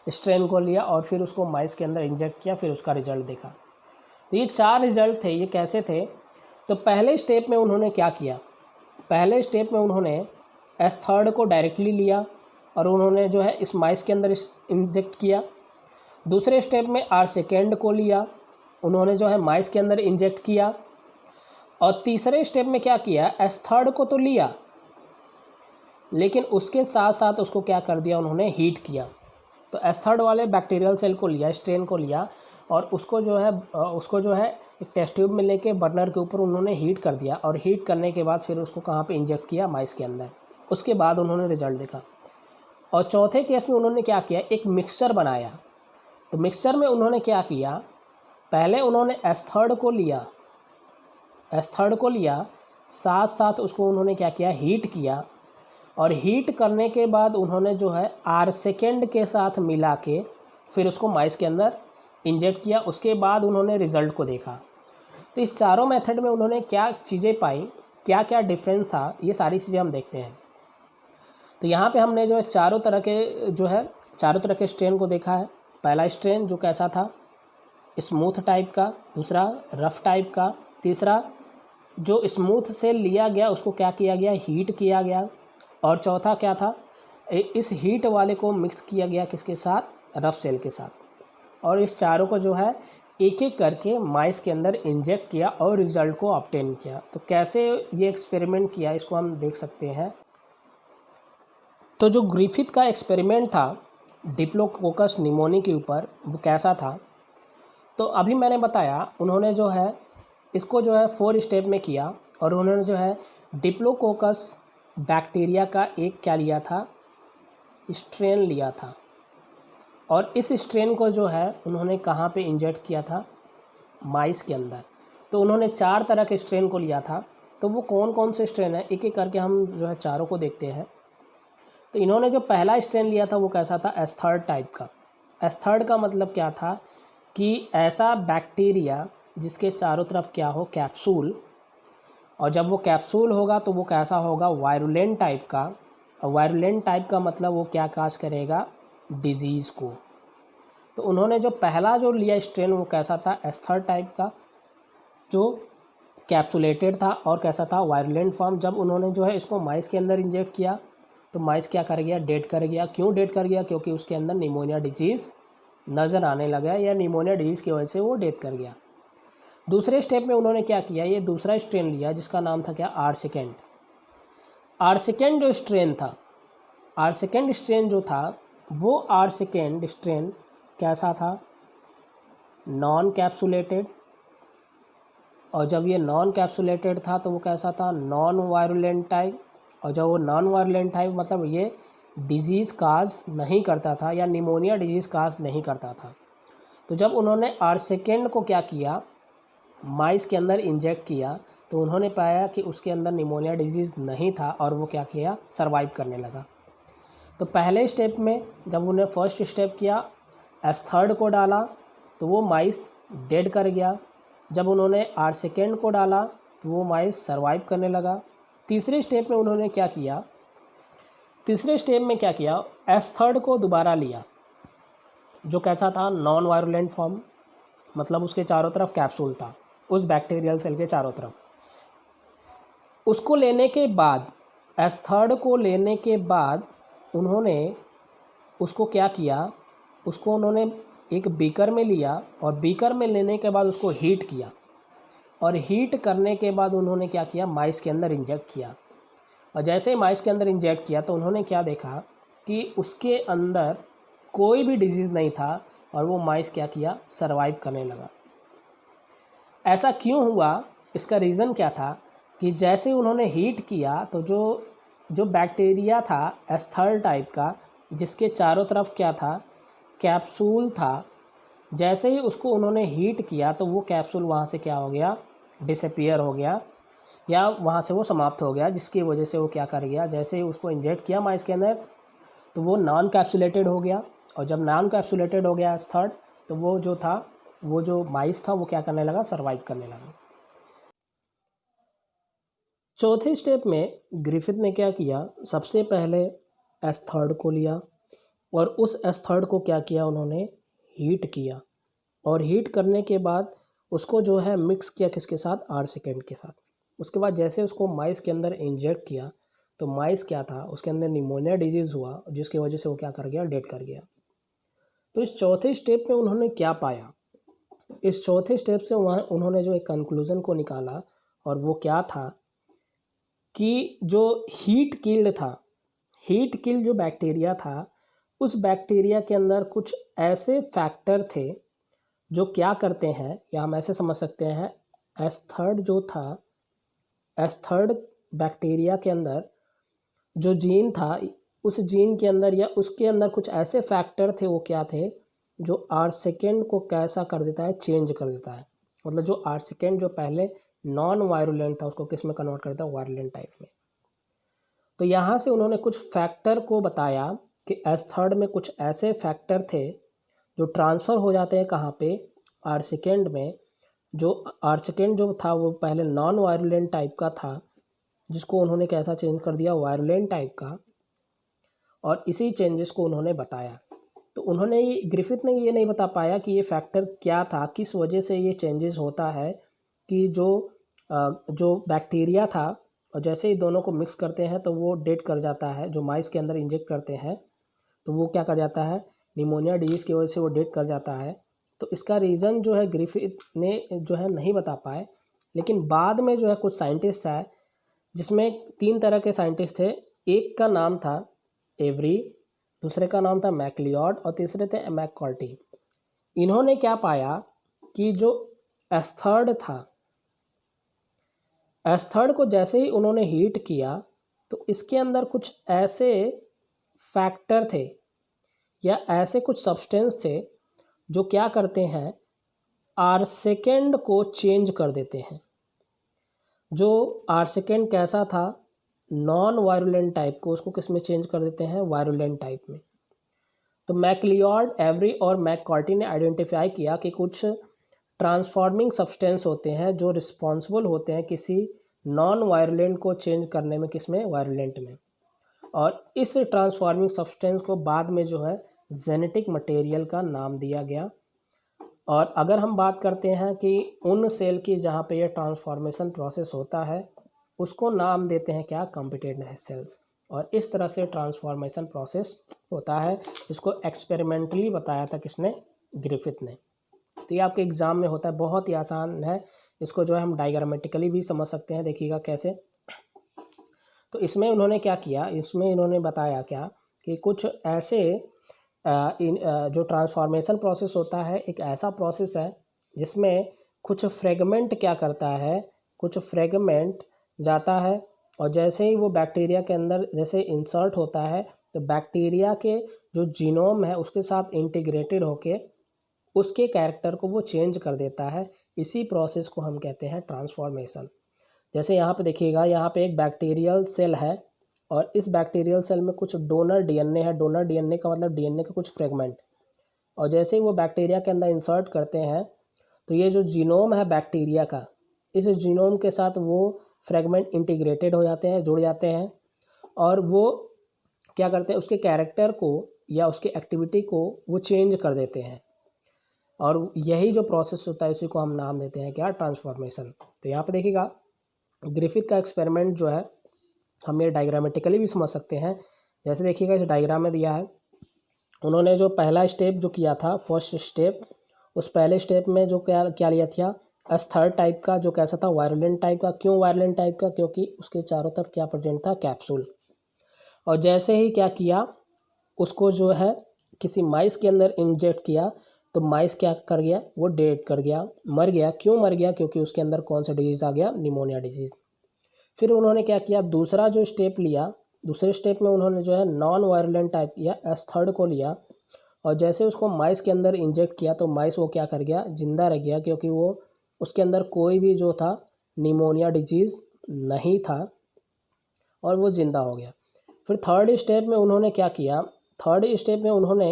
स्ट्रेन को लिया और फिर उसको माइस के अंदर इंजेक्ट किया, फिर उसका रिजल्ट देखा। तो ये 4 रिजल्ट थे। ये कैसे थे? तो पहले स्टेप में उन्होंने क्या किया, पहले स्टेप में उन्होंने S3 को डायरेक्टली लिया और उन्होंने जो है इस माइस के अंदर इंजेक्ट किया। दूसरे स्टेप में R2 को लिया, उन्होंने जो है माइस के अंदर इंजेक्ट किया। और तीसरे स्टेप में क्या किया, S3 को तो लिया लेकिन उसके साथ साथ उसको क्या कर दिया, उन्होंने हीट किया। तो S3 वाले बैक्टीरियल सेल को लिया, स्ट्रेन को लिया और उसको जो है एक टेस्ट ट्यूब में लेके बर्नर के ऊपर उन्होंने हीट कर दिया और हीट करने के बाद फिर उसको कहाँ पे इंजेक्ट किया, माइस के अंदर। उसके बाद उन्होंने रिजल्ट देखा। और चौथे केस में उन्होंने क्या किया, एक मिक्सचर बनाया। तो मिक्सचर में उन्होंने क्या किया, पहले उन्होंने S3 को लिया, साथ साथ उसको उन्होंने क्या किया, हीट किया। और हीट करने के बाद उन्होंने जो है R2 के साथ मिला के फिर उसको माइस के अंदर इंजेक्ट किया। उसके बाद उन्होंने रिज़ल्ट को देखा। तो इस चारों मेथड में उन्होंने क्या चीज़ें पाई, क्या क्या डिफरेंस था, ये सारी चीज़ें हम देखते हैं। तो यहाँ पे हमने जो है चारों तरह के स्ट्रेन को देखा है। पहला स्ट्रेन जो कैसा था, स्मूथ टाइप का, दूसरा रफ़ टाइप का, तीसरा जो स्मूथ से लिया गया उसको क्या किया गया, हीट किया गया, और चौथा क्या था, इस हीट वाले को मिक्स किया गया किसके साथ, रफ सेल के साथ। और इस चारों को जो है एक एक करके माइस के अंदर इंजेक्ट किया और रिज़ल्ट को ऑब्टेन किया। तो कैसे ये एक्सपेरिमेंट किया इसको हम देख सकते हैं। तो जो ग्रिफिथ का एक्सपेरिमेंट था डिप्लोकोकस निमोनी के ऊपर, वो कैसा था, तो अभी मैंने बताया उन्होंने जो है इसको जो है 4 स्टेप में किया। और उन्होंने जो है डिप्लोकोकस बैक्टीरिया का एक क्या लिया था, स्ट्रेन लिया था। और इस स्ट्रेन को जो है उन्होंने कहाँ पे इंजेक्ट किया था, माइस के अंदर। तो उन्होंने 4 तरह के स्ट्रेन को लिया था। तो वो कौन कौन से स्ट्रेन है, एक एक करके हम जो है चारों को देखते हैं। तो इन्होंने जो पहला स्ट्रेन लिया था वो कैसा था, S3 टाइप का। S3 का मतलब क्या था कि ऐसा बैक्टीरिया जिसके चारों तरफ क्या हो, कैप्सूल, और जब वो कैप्सूल होगा तो वो कैसा होगा, वायरुलेंट टाइप का। और वायरुलेंट टाइप का मतलब वो क्या काज करेगा, डिजीज़ को। तो उन्होंने जो पहला जो लिया स्ट्रेन वो कैसा था, S3 टाइप का, जो कैप्सुलेटेड था और कैसा था, वायरुलेंट फॉर्म। जब उन्होंने जो है इसको माइस के अंदर इंजेक्ट किया तो माइस क्या कर गया, डेड कर गया। क्यों डेड कर गया, क्योंकि उसके अंदर निमोनिया डिजीज़ नज़र आने लगा, या निमोनिया डिजीज़ की वजह से वो डेथ कर गया। दूसरे स्टेप में उन्होंने क्या किया, ये दूसरा स्ट्रेन लिया जिसका नाम था क्या, R2। R2 जो स्ट्रेन था, R2 स्ट्रेन जो था वो R2 स्ट्रेन कैसा था, नॉन कैप्सुलेटेड। और जब ये नॉन कैप्सुलेटेड था तो वो कैसा था, नॉन वायरुलेंट टाइप। और जब वो नॉन वायरुलेंट टाइप मतलब ये डिजीज़ काज नहीं करता था, या निमोनिया डिजीज़ काज नहीं करता था। तो जब उन्होंने R2 को क्या किया, माइस के अंदर इंजेक्ट किया, तो उन्होंने पाया कि उसके अंदर निमोनिया डिजीज़ नहीं था और वो क्या किया, सरवाइव करने लगा। तो पहले स्टेप में जब उन्हें फर्स्ट स्टेप किया, S3 को डाला तो वो माइस डेड कर गया। जब उन्होंने R2 को डाला तो वो माइस सरवाइव करने लगा। तीसरे स्टेप में उन्होंने क्या किया, तीसरे स्टेप में क्या किया, S3 को दोबारा लिया जो कैसा था, नॉन वायरुलेंट फॉर्म, मतलब उसके चारों तरफ कैप्सूल था, उस बैक्टीरियल सेल के चारों तरफ। उसको लेने के बाद, S3 को लेने के बाद उन्होंने उसको क्या किया, उसको उन्होंने एक बीकर में लिया और बीकर में लेने के बाद उसको हीट किया। और हीट करने के बाद उन्होंने क्या किया, माइस के अंदर इंजेक्ट किया। और जैसे ही माइस के अंदर इंजेक्ट किया तो उन्होंने क्या देखा कि उसके अंदर कोई भी डिजीज़ नहीं था और वो माइस क्या किया, सरवाइव करने लगा। ऐसा क्यों हुआ, इसका रीज़न क्या था कि जैसे उन्होंने हीट किया तो जो बैक्टीरिया था S3 टाइप का, जिसके चारों तरफ क्या था, कैप्सूल था, जैसे ही उसको उन्होंने हीट किया तो वो कैप्सूल वहाँ से क्या हो गया, डिसअपीयर हो गया, या वहाँ से वो समाप्त हो गया, जिसकी वजह से वो क्या कर गया, जैसे ही उसको इंजेक्ट किया माइस के अंदर तो वो नॉन कैप्सुलेटेड हो गया। और जब नॉन कैप्सुलेटेड हो गया S3, तो वो जो माइस था वो क्या करने लगा, सरवाइव करने लगा। चौथे स्टेप में ग्रिफिथ ने क्या किया, सबसे पहले एस थर्ड को लिया और उस एस थर्ड को क्या किया उन्होंने, हीट किया। और हीट करने के बाद उसको जो है मिक्स किया किसके साथ, आर सेकेंड के साथ। उसके बाद जैसे उसको माइस के अंदर इंजेक्ट किया तो माइस क्या था, उसके अंदर निमोनिया डिजीज़ हुआ, जिसकी वजह से वो क्या कर गया, डेड कर गया। तो इस चौथे स्टेप में उन्होंने क्या पाया, इस चौथे स्टेप से वहाँ उन्होंने जो एक कंक्लूज़न को निकाला और वो क्या था कि जो हीट किल्ड था, हीट किल जो बैक्टीरिया था, उस बैक्टीरिया के अंदर कुछ ऐसे फैक्टर थे जो क्या करते हैं, या हम ऐसे समझ सकते हैं, एस थर्ड जो था, एस थर्ड बैक्टीरिया के अंदर जो जीन था, उस जीन के अंदर या उसके अंदर कुछ ऐसे फैक्टर थे, वो क्या थे, जो आर सेकेंड को कैसा कर देता है, चेंज कर देता है। मतलब जो आर सेकेंड जो पहले नॉन वायरुलेंट था उसको किस में कन्वर्ट करता है, वायरुलेंट टाइप में। तो यहाँ से उन्होंने कुछ फैक्टर को बताया कि एस थर्ड में कुछ ऐसे फैक्टर थे जो ट्रांसफ़र हो जाते हैं कहाँ पे, आर सेकेंड में। जो आर सेकेंड जो था वो पहले नॉन वायरुलेंट टाइप का था, जिसको उन्होंने कैसा चेंज कर दिया, वायरुलेंट टाइप का। और इसी चेंजेस को उन्होंने बताया। तो उन्होंने ये, ग्रिफिथ ने ये नहीं बता पाया कि ये फैक्टर क्या था, किस वजह से ये चेंजेस होता है कि जो बैक्टीरिया था और जैसे ही दोनों को मिक्स करते हैं तो वो डेड कर जाता है। जो माइस के अंदर इंजेक्ट करते हैं तो वो क्या कर जाता है, निमोनिया डिजीज़ की वजह से वो डेड कर जाता है। तो इसका रीज़न जो है ग्रिफिथ ने जो है नहीं बता पाए। लेकिन बाद में जो है कुछ साइंटिस्ट है, जिसमें 3 तरह के साइंटिस्ट थे। एक का नाम था एवरी, दूसरे का नाम था मैकलियॉड और तीसरे थे मैककॉर्टी। इन्होंने क्या पाया कि जो एस थर्ड था, एस थर्ड को जैसे ही उन्होंने हीट किया तो इसके अंदर कुछ ऐसे फैक्टर थे या ऐसे कुछ सब्सटेंस थे जो क्या करते हैं, आर सेकेंड को चेंज कर देते हैं। जो आर सेकेंड कैसा था, नॉन वायरुलेंट टाइप को, उसको किस में चेंज कर देते हैं, वायरुलेंट टाइप में। तो मैकलियॉड, एवरी और मैककॉर्टी ने आइडेंटिफाई किया कि कुछ ट्रांसफॉर्मिंग सब्सटेंस होते हैं जो रिस्पॉन्सिबल होते हैं किसी नॉन वायरुलेंट को चेंज करने में, किस में, वायरुलेंट में। और इस ट्रांसफॉर्मिंग सब्सटेंस को बाद में जो है जेनेटिक मटेरियल का नाम दिया गया। और अगर हम बात करते हैं कि उन सेल की जहाँ पे ये ट्रांसफॉर्मेशन प्रोसेस होता है, उसको नाम देते हैं क्या, कॉम्पिटेंट सेल्स। और इस तरह से ट्रांसफॉर्मेशन प्रोसेस होता है, जिसको एक्सपेरिमेंटली बताया था किसने, ग्रिफिथ ने। तो ये आपके एग्ज़ाम में होता है, बहुत ही आसान है। इसको जो है हम डायग्रामेटिकली भी समझ सकते हैं, देखिएगा कैसे। तो इसमें उन्होंने क्या किया, इसमें इन्होंने बताया क्या कि कुछ ऐसे जो ट्रांसफॉर्मेशन प्रोसेस होता है, एक ऐसा प्रोसेस है जिसमें कुछ फ्रेगमेंट क्या करता है, कुछ फ्रेगमेंट जाता है और जैसे ही वो बैक्टीरिया के अंदर जैसे इंसर्ट होता है तो बैक्टीरिया के जो जीनोम है उसके साथ इंटीग्रेटेड होके उसके कैरेक्टर को वो चेंज कर देता है। इसी प्रोसेस को हम कहते हैं ट्रांसफॉर्मेशन। जैसे यहाँ पे देखिएगा, यहाँ पे एक बैक्टीरियल सेल है और इस बैक्टीरियल सेल में कुछ डोनर डीएनए है। डोनर डीएनए का मतलब डीएनए के कुछ फ्रेगमेंट। और जैसे ही वो बैक्टीरिया के अंदर इंसर्ट करते हैं तो ये जो जीनोम है बैक्टीरिया का, इस जीनोम के साथ वो फ्रेगमेंट इंटीग्रेटेड हो जाते हैं, जुड़ जाते हैं और वो क्या करते हैं, उसके कैरेक्टर को या उसकी एक्टिविटी को वो चेंज कर देते हैं। और यही जो प्रोसेस होता है इसी को हम नाम देते हैं क्या, ट्रांसफॉर्मेशन। तो यहाँ पे देखिएगा ग्रिफिथ का एक्सपेरिमेंट जो है हम ये डायग्रामेटिकली भी समझ सकते हैं। जैसे देखिएगा इस डायग्राम में दिया है, उन्होंने जो पहला स्टेप जो किया था, फर्स्ट स्टेप, उस पहले स्टेप में जो क्या क्या लिया था, एस थर्ड टाइप का, जो कैसा था, वायरुलेंट टाइप का। क्यों वायरुलेंट टाइप का, क्योंकि उसके चारों तरफ क्या प्रेजेंट था, कैप्सूल। और जैसे ही क्या किया, उसको जो है किसी माइस के अंदर इंजेक्ट किया तो माइस क्या कर गया, वो डेड कर गया, मर गया। क्यों मर गया, क्योंकि उसके अंदर कौन सा डिजीज़ आ गया, निमोनिया डिजीज़। फिर उन्होंने क्या किया, दूसरा जो स्टेप लिया, दूसरे स्टेप में उन्होंने जो है नॉन वायरुलेंट टाइप या एस थर्ड को लिया और जैसे उसको माइस के अंदर इंजेक्ट किया तो माइस वो क्या कर गया, जिंदा रह गया, क्योंकि वो उसके अंदर कोई भी जो था निमोनिया डिजीज़ नहीं था और वो ज़िंदा हो गया। फिर थर्ड स्टेप में उन्होंने क्या किया, थर्ड स्टेप में उन्होंने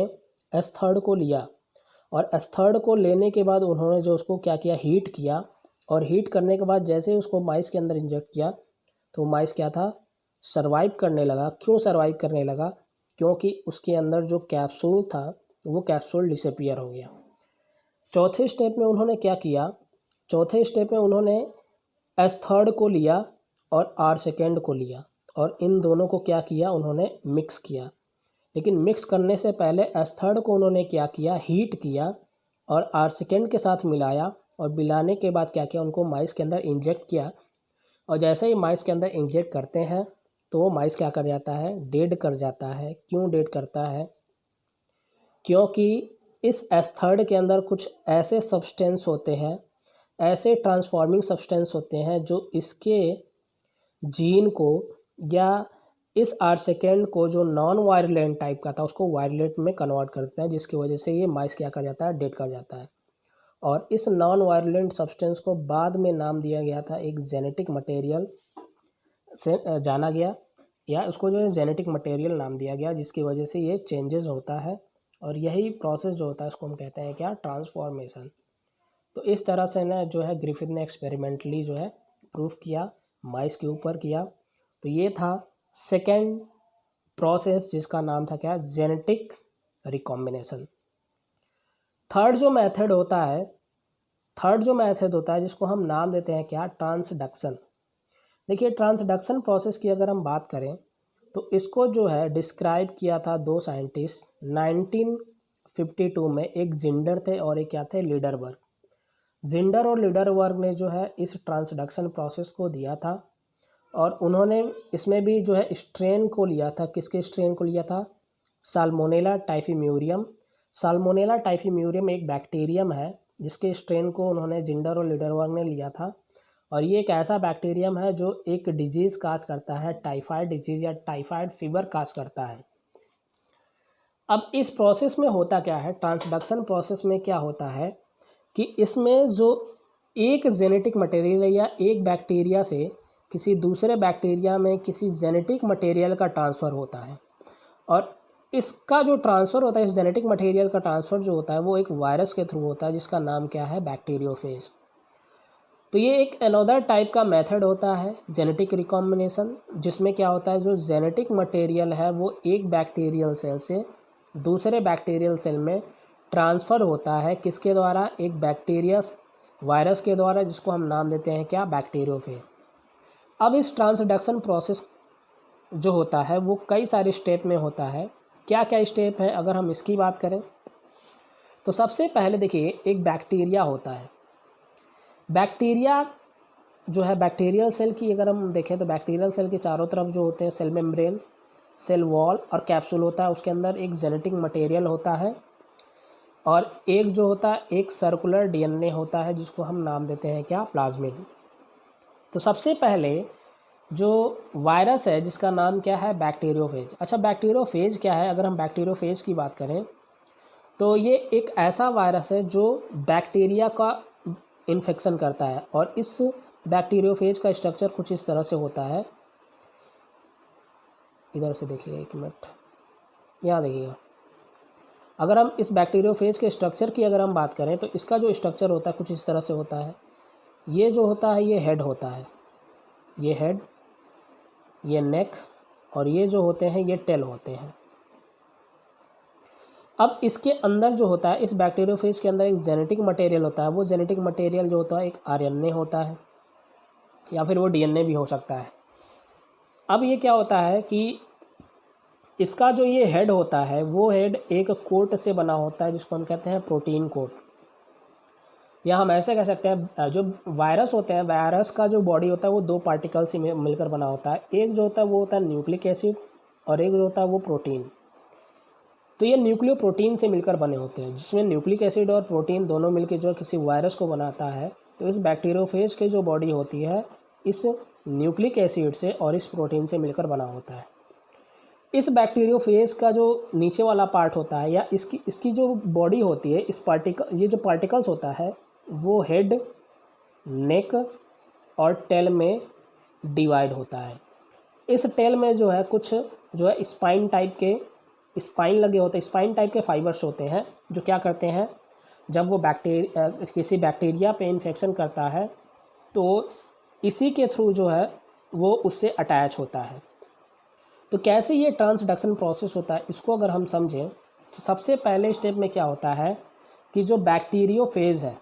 एस थर्ड को लिया और एस थर्ड को लेने के बाद उन्होंने जो उसको क्या किया, हीट किया। और हीट करने के बाद जैसे उसको माइस के अंदर इंजेक्ट किया तो माइस क्या था, सर्वाइव करने लगा। क्यों सर्वाइव करने लगा, क्योंकि उसके अंदर जो कैप्सूल था वो कैप्सूल डिसअपियर हो गया। चौथे स्टेप में उन्होंने क्या किया, चौथे स्टेप में उन्होंने S3 को लिया और R2 को लिया और इन दोनों को क्या किया, उन्होंने मिक्स किया। लेकिन मिक्स करने से पहले S3 को उन्होंने क्या किया, हीट किया और R2 के साथ मिलाया और मिलाने के बाद क्या किया, उनको माइस के अंदर इंजेक्ट किया। और जैसे ही माइस के अंदर इंजेक्ट करते हैं तो वो माइस क्या कर जाता है, डेड कर जाता है। क्यों डेड करता है, क्योंकि इस S3 के अंदर कुछ ऐसे सब्सटेंस होते हैं, ऐसे ट्रांसफॉर्मिंग सब्सटेंस होते हैं जो इसके जीन को या इस R2 को जो नॉन वायलेंट टाइप का था उसको वायलेंट में कन्वर्ट करते हैं, जिसकी वजह से ये माइस क्या कर जाता है, डेड कर जाता है। और इस नॉन वायलेंट सब्सटेंस को बाद में नाम दिया गया था, एक जेनेटिक मटेरियल से जाना गया, या उसको जो है जेनेटिक मटेरियल नाम दिया गया, जिसकी वजह से ये चेंजेस होता है। और यही प्रोसेस जो होता है उसको हम कहते हैं क्या, ट्रांसफॉर्मेशन। तो इस तरह से ना जो है ग्रिफिथ ने एक्सपेरिमेंटली जो है प्रूफ किया, माइस के ऊपर किया। तो ये था सेकेंड प्रोसेस जिसका नाम था क्या, जेनेटिक रिकॉम्बिनेशन। थर्ड जो मेथड होता है जिसको हम नाम देते हैं क्या, ट्रांसडक्शन। देखिए ट्रांसडक्शन प्रोसेस की अगर हम बात करें तो इसको जो है डिस्क्राइब किया था दो साइंटिस्ट 1952 में, एक जिंडर थे और एक क्या थे, लीडरबर्ग। जिंडर और लीडरबर्ग ने जो है इस ट्रांसडक्शन प्रोसेस को दिया था और उन्होंने इसमें भी जो है स्ट्रेन को लिया था। किसके स्ट्रेन को लिया था, साल्मोनेला टाइफीम्यूरियम। साल्मोनेला टाइफीम्यूरियम एक बैक्टीरियम है जिसके स्ट्रेन को उन्होंने जिंडर और लीडरबर्ग ने लिया था। और ये एक ऐसा बैक्टीरियम है जो एक डिजीज़ काज करता है, टाइफाइड डिजीज़ या टाइफाइड फीवर काज करता है। अब इस प्रोसेस में होता क्या है, ट्रांसडक्शन प्रोसेस में क्या होता है कि इसमें जो एक जेनेटिक मटेरियल या एक बैक्टीरिया से किसी दूसरे बैक्टीरिया में किसी जेनेटिक मटेरियल का ट्रांसफ़र होता है। और इसका जो ट्रांसफ़र होता है, इस जेनेटिक मटेरियल का ट्रांसफ़र जो होता है वो एक वायरस के थ्रू होता है जिसका नाम क्या है, बैक्टीरियोफेज। तो ये एक अनदर टाइप का मेथड होता है जेनेटिक रिकॉम्बिनेशन, जिसमें क्या होता है, जो जेनेटिक मटेरियल है वो एक बैक्टीरियल सेल से दूसरे बैक्टीरियल सेल में ट्रांसफ़र होता है। किसके द्वारा, एक बैक्टीरिया वायरस के द्वारा, जिसको हम नाम देते हैं क्या, बैक्टीरियोफेज। अब इस ट्रांसडक्शन प्रोसेस जो होता है वो कई सारे स्टेप में होता है। क्या क्या स्टेप है अगर हम इसकी बात करें तो सबसे पहले देखिए एक बैक्टीरिया होता है। बैक्टीरिया जो है, बैक्टीरियल सेल की अगर हम देखें तो बैक्टीरियल सेल के चारों तरफ जो होते हैं सेल मेम्ब्रेन, सेल वॉल और कैप्सूल होता है। उसके अंदर एक जेनेटिक मटेरियल होता है और एक जो होता है एक सर्कुलर डीएनए होता है जिसको हम नाम देते हैं क्या, प्लाज्मिड। तो सबसे पहले जो वायरस है जिसका नाम क्या है, बैक्टीरियोफेज। अच्छा बैक्टीरियोफेज क्या है, अगर हम बैक्टीरियोफेज की बात करें तो ये एक ऐसा वायरस है जो बैक्टीरिया का इन्फेक्शन करता है। और इस बैक्टीरियोफेज का स्ट्रक्चर कुछ इस तरह से होता है, इधर से देखिएगा, एक मिनट यहाँ देखिएगा। अगर हम इस बैक्टीरियोफेज के स्ट्रक्चर की अगर हम बात करें तो इसका जो स्ट्रक्चर होता है कुछ इस तरह से होता है। ये जो होता है ये हेड होता है, ये हेड, ये नेक, और ये जो होते हैं ये टेल होते हैं। अब इसके अंदर जो होता है, इस बैक्टीरियोफेज के अंदर एक जेनेटिक मटेरियल होता है। वो जेनेटिक मटेरियल जो होता है एक आरएनए होता है या फिर वो डीएनए भी हो सकता है। अब ये क्या होता है कि इसका जो ये हेड होता है वो हेड एक कोट से बना होता है जिसको हम कहते हैं प्रोटीन कोट, या हम ऐसे कह सकते हैं जो वायरस होते हैं, वायरस का जो बॉडी होता है वो दो पार्टिकल से मिलकर बना होता है। एक जो होता है वो होता है न्यूक्लिक एसिड और एक जो होता है वो प्रोटीन। तो ये न्यूक्लियो प्रोटीन से मिलकर बने होते हैं, जिसमें न्यूक्लिक एसिड और प्रोटीन दोनों मिलकर जो किसी वायरस को बनाता है। तो इस बैक्टीरियोफेज की जो बॉडी होती है इस न्यूक्लिक एसिड से और इस प्रोटीन से मिलकर बना होता है। इस बैक्टीरियोफेज का जो नीचे वाला पार्ट होता है या इसकी जो बॉडी होती है, ये जो पार्टिकल्स होता है वो हेड, नेक और टेल में डिवाइड होता है। इस टेल में जो है कुछ जो है स्पाइन टाइप के स्पाइन लगे होते हैं, स्पाइन टाइप के फाइबर्स होते हैं जो क्या करते हैं, जब वो किसी बैक्टीरिया पे इन्फेक्शन करता है तो इसी के थ्रू जो है वो उससे अटैच होता है। तो कैसे ये ट्रांसडक्शन प्रोसेस होता है इसको अगर हम समझें तो सबसे पहले स्टेप में क्या होता है कि जो बैक्टीरियोफेज है,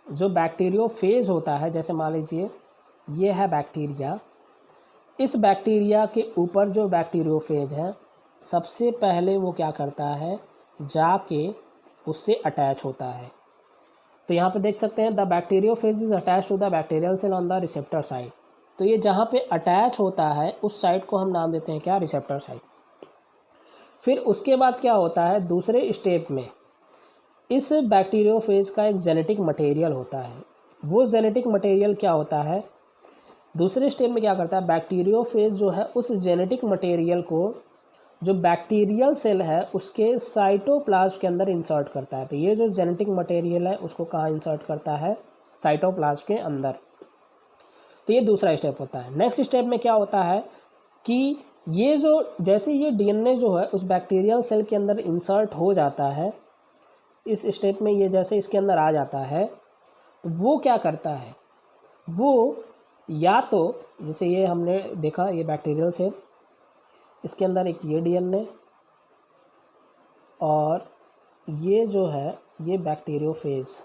जो बैक्टीरियोफेज होता है, जैसे मान लीजिए ये है बैक्टीरिया, इस बैक्टीरिया के ऊपर जो बैक्टीरियोफेज है सबसे पहले वो क्या करता है, जाके उससे अटैच होता है। तो यहाँ पे देख सकते हैं the bacteriophage is attach to the bacterial cell on the receptor side. तो ये जहाँ पे अटैच होता है उस साइड को हम नाम देते हैं क्या, रिसेप्टर साइड। फिर उसके बाद क्या होता है, दूसरे स्टेप में इस बैक्टीरियोफेज का एक जेनेटिक मटेरियल होता है। वो जेनेटिक मटेरियल क्या होता है, दूसरे स्टेप में क्या करता है, बैक्टीरियोफेज जो है उस जेनेटिक मटेरियल को जो बैक्टीरियल सेल है उसके साइटोप्लाज्म के अंदर इंसर्ट करता है। तो ये जो जेनेटिक मटेरियल है उसको कहाँ इंसर्ट करता है, साइटोप्लाज्म के अंदर। तो ये दूसरा स्टेप होता है। नेक्स्ट स्टेप में क्या होता है कि ये जो जैसे ये डीएनए जो है उस बैक्टीरियल सेल के अंदर इंसर्ट हो जाता है, इस स्टेप में ये जैसे इसके अंदर आ जाता है तो वो क्या करता है, वो या तो जैसे ये हमने देखा ये बैक्टीरियल सेल, इसके अंदर एक ये डीएनए और ये जो है ये बैक्टीरियोफेज,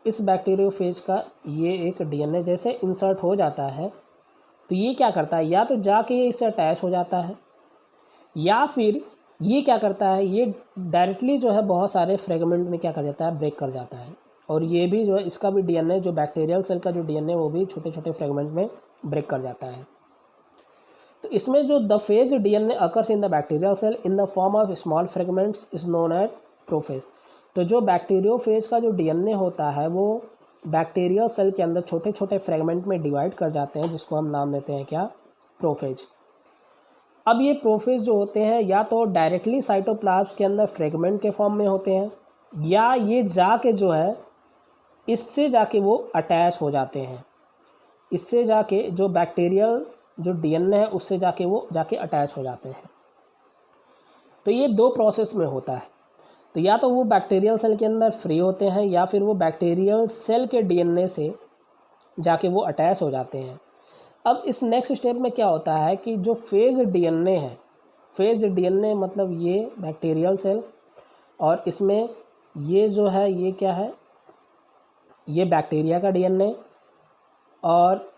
इस बैक्टीरियोफेज का ये एक डीएनए जैसे इंसर्ट हो जाता है तो ये क्या करता है, या तो जाके ये इससे अटैच हो जाता है या फिर ये क्या करता है, ये डायरेक्टली जो है बहुत सारे फ्रेगमेंट में क्या कर जाता है, ब्रेक कर जाता है। और ये भी जो है इसका भी डीएनए, जो बैक्टीरियल सेल का जो डीएनए वो भी छोटे छोटे फ्रेगमेंट में ब्रेक कर जाता है। तो इसमें जो the phage DNA occurs in the bacterial cell in the form of small fragments is known as prophage. तो जो बैक्टीरियोफेज का जो डीएनए होता है वो बैक्टीरियल सेल के अंदर छोटे छोटे फ्रेगमेंट में डिवाइड कर जाते हैं, जिसको हम नाम देते हैं क्या, प्रोफेज। अब ये प्रोफेज जो होते हैं या तो डायरेक्टली साइटोप्लाज्म के अंदर फ्रेगमेंट के फॉर्म में होते हैं, या ये जाके जो है इससे जाके वो अटैच हो जाते हैं, इससे जाके जो बैक्टीरियल जो डीएनए है उससे जाके वो जाके अटैच हो जाते हैं। तो ये दो प्रोसेस में होता है। तो या तो वो बैक्टीरियल सेल के अंदर फ्री होते हैं या फिर वो बैक्टीरियल सेल के डीएनए से जाके वो अटैच हो जाते हैं। अब इस नेक्स्ट स्टेप में क्या होता है कि जो फेज डीएनए है, फेज डीएनए मतलब ये बैक्टीरियल सेल और इसमें ये जो है ये क्या है, ये बैक्टीरिया का डीएनए और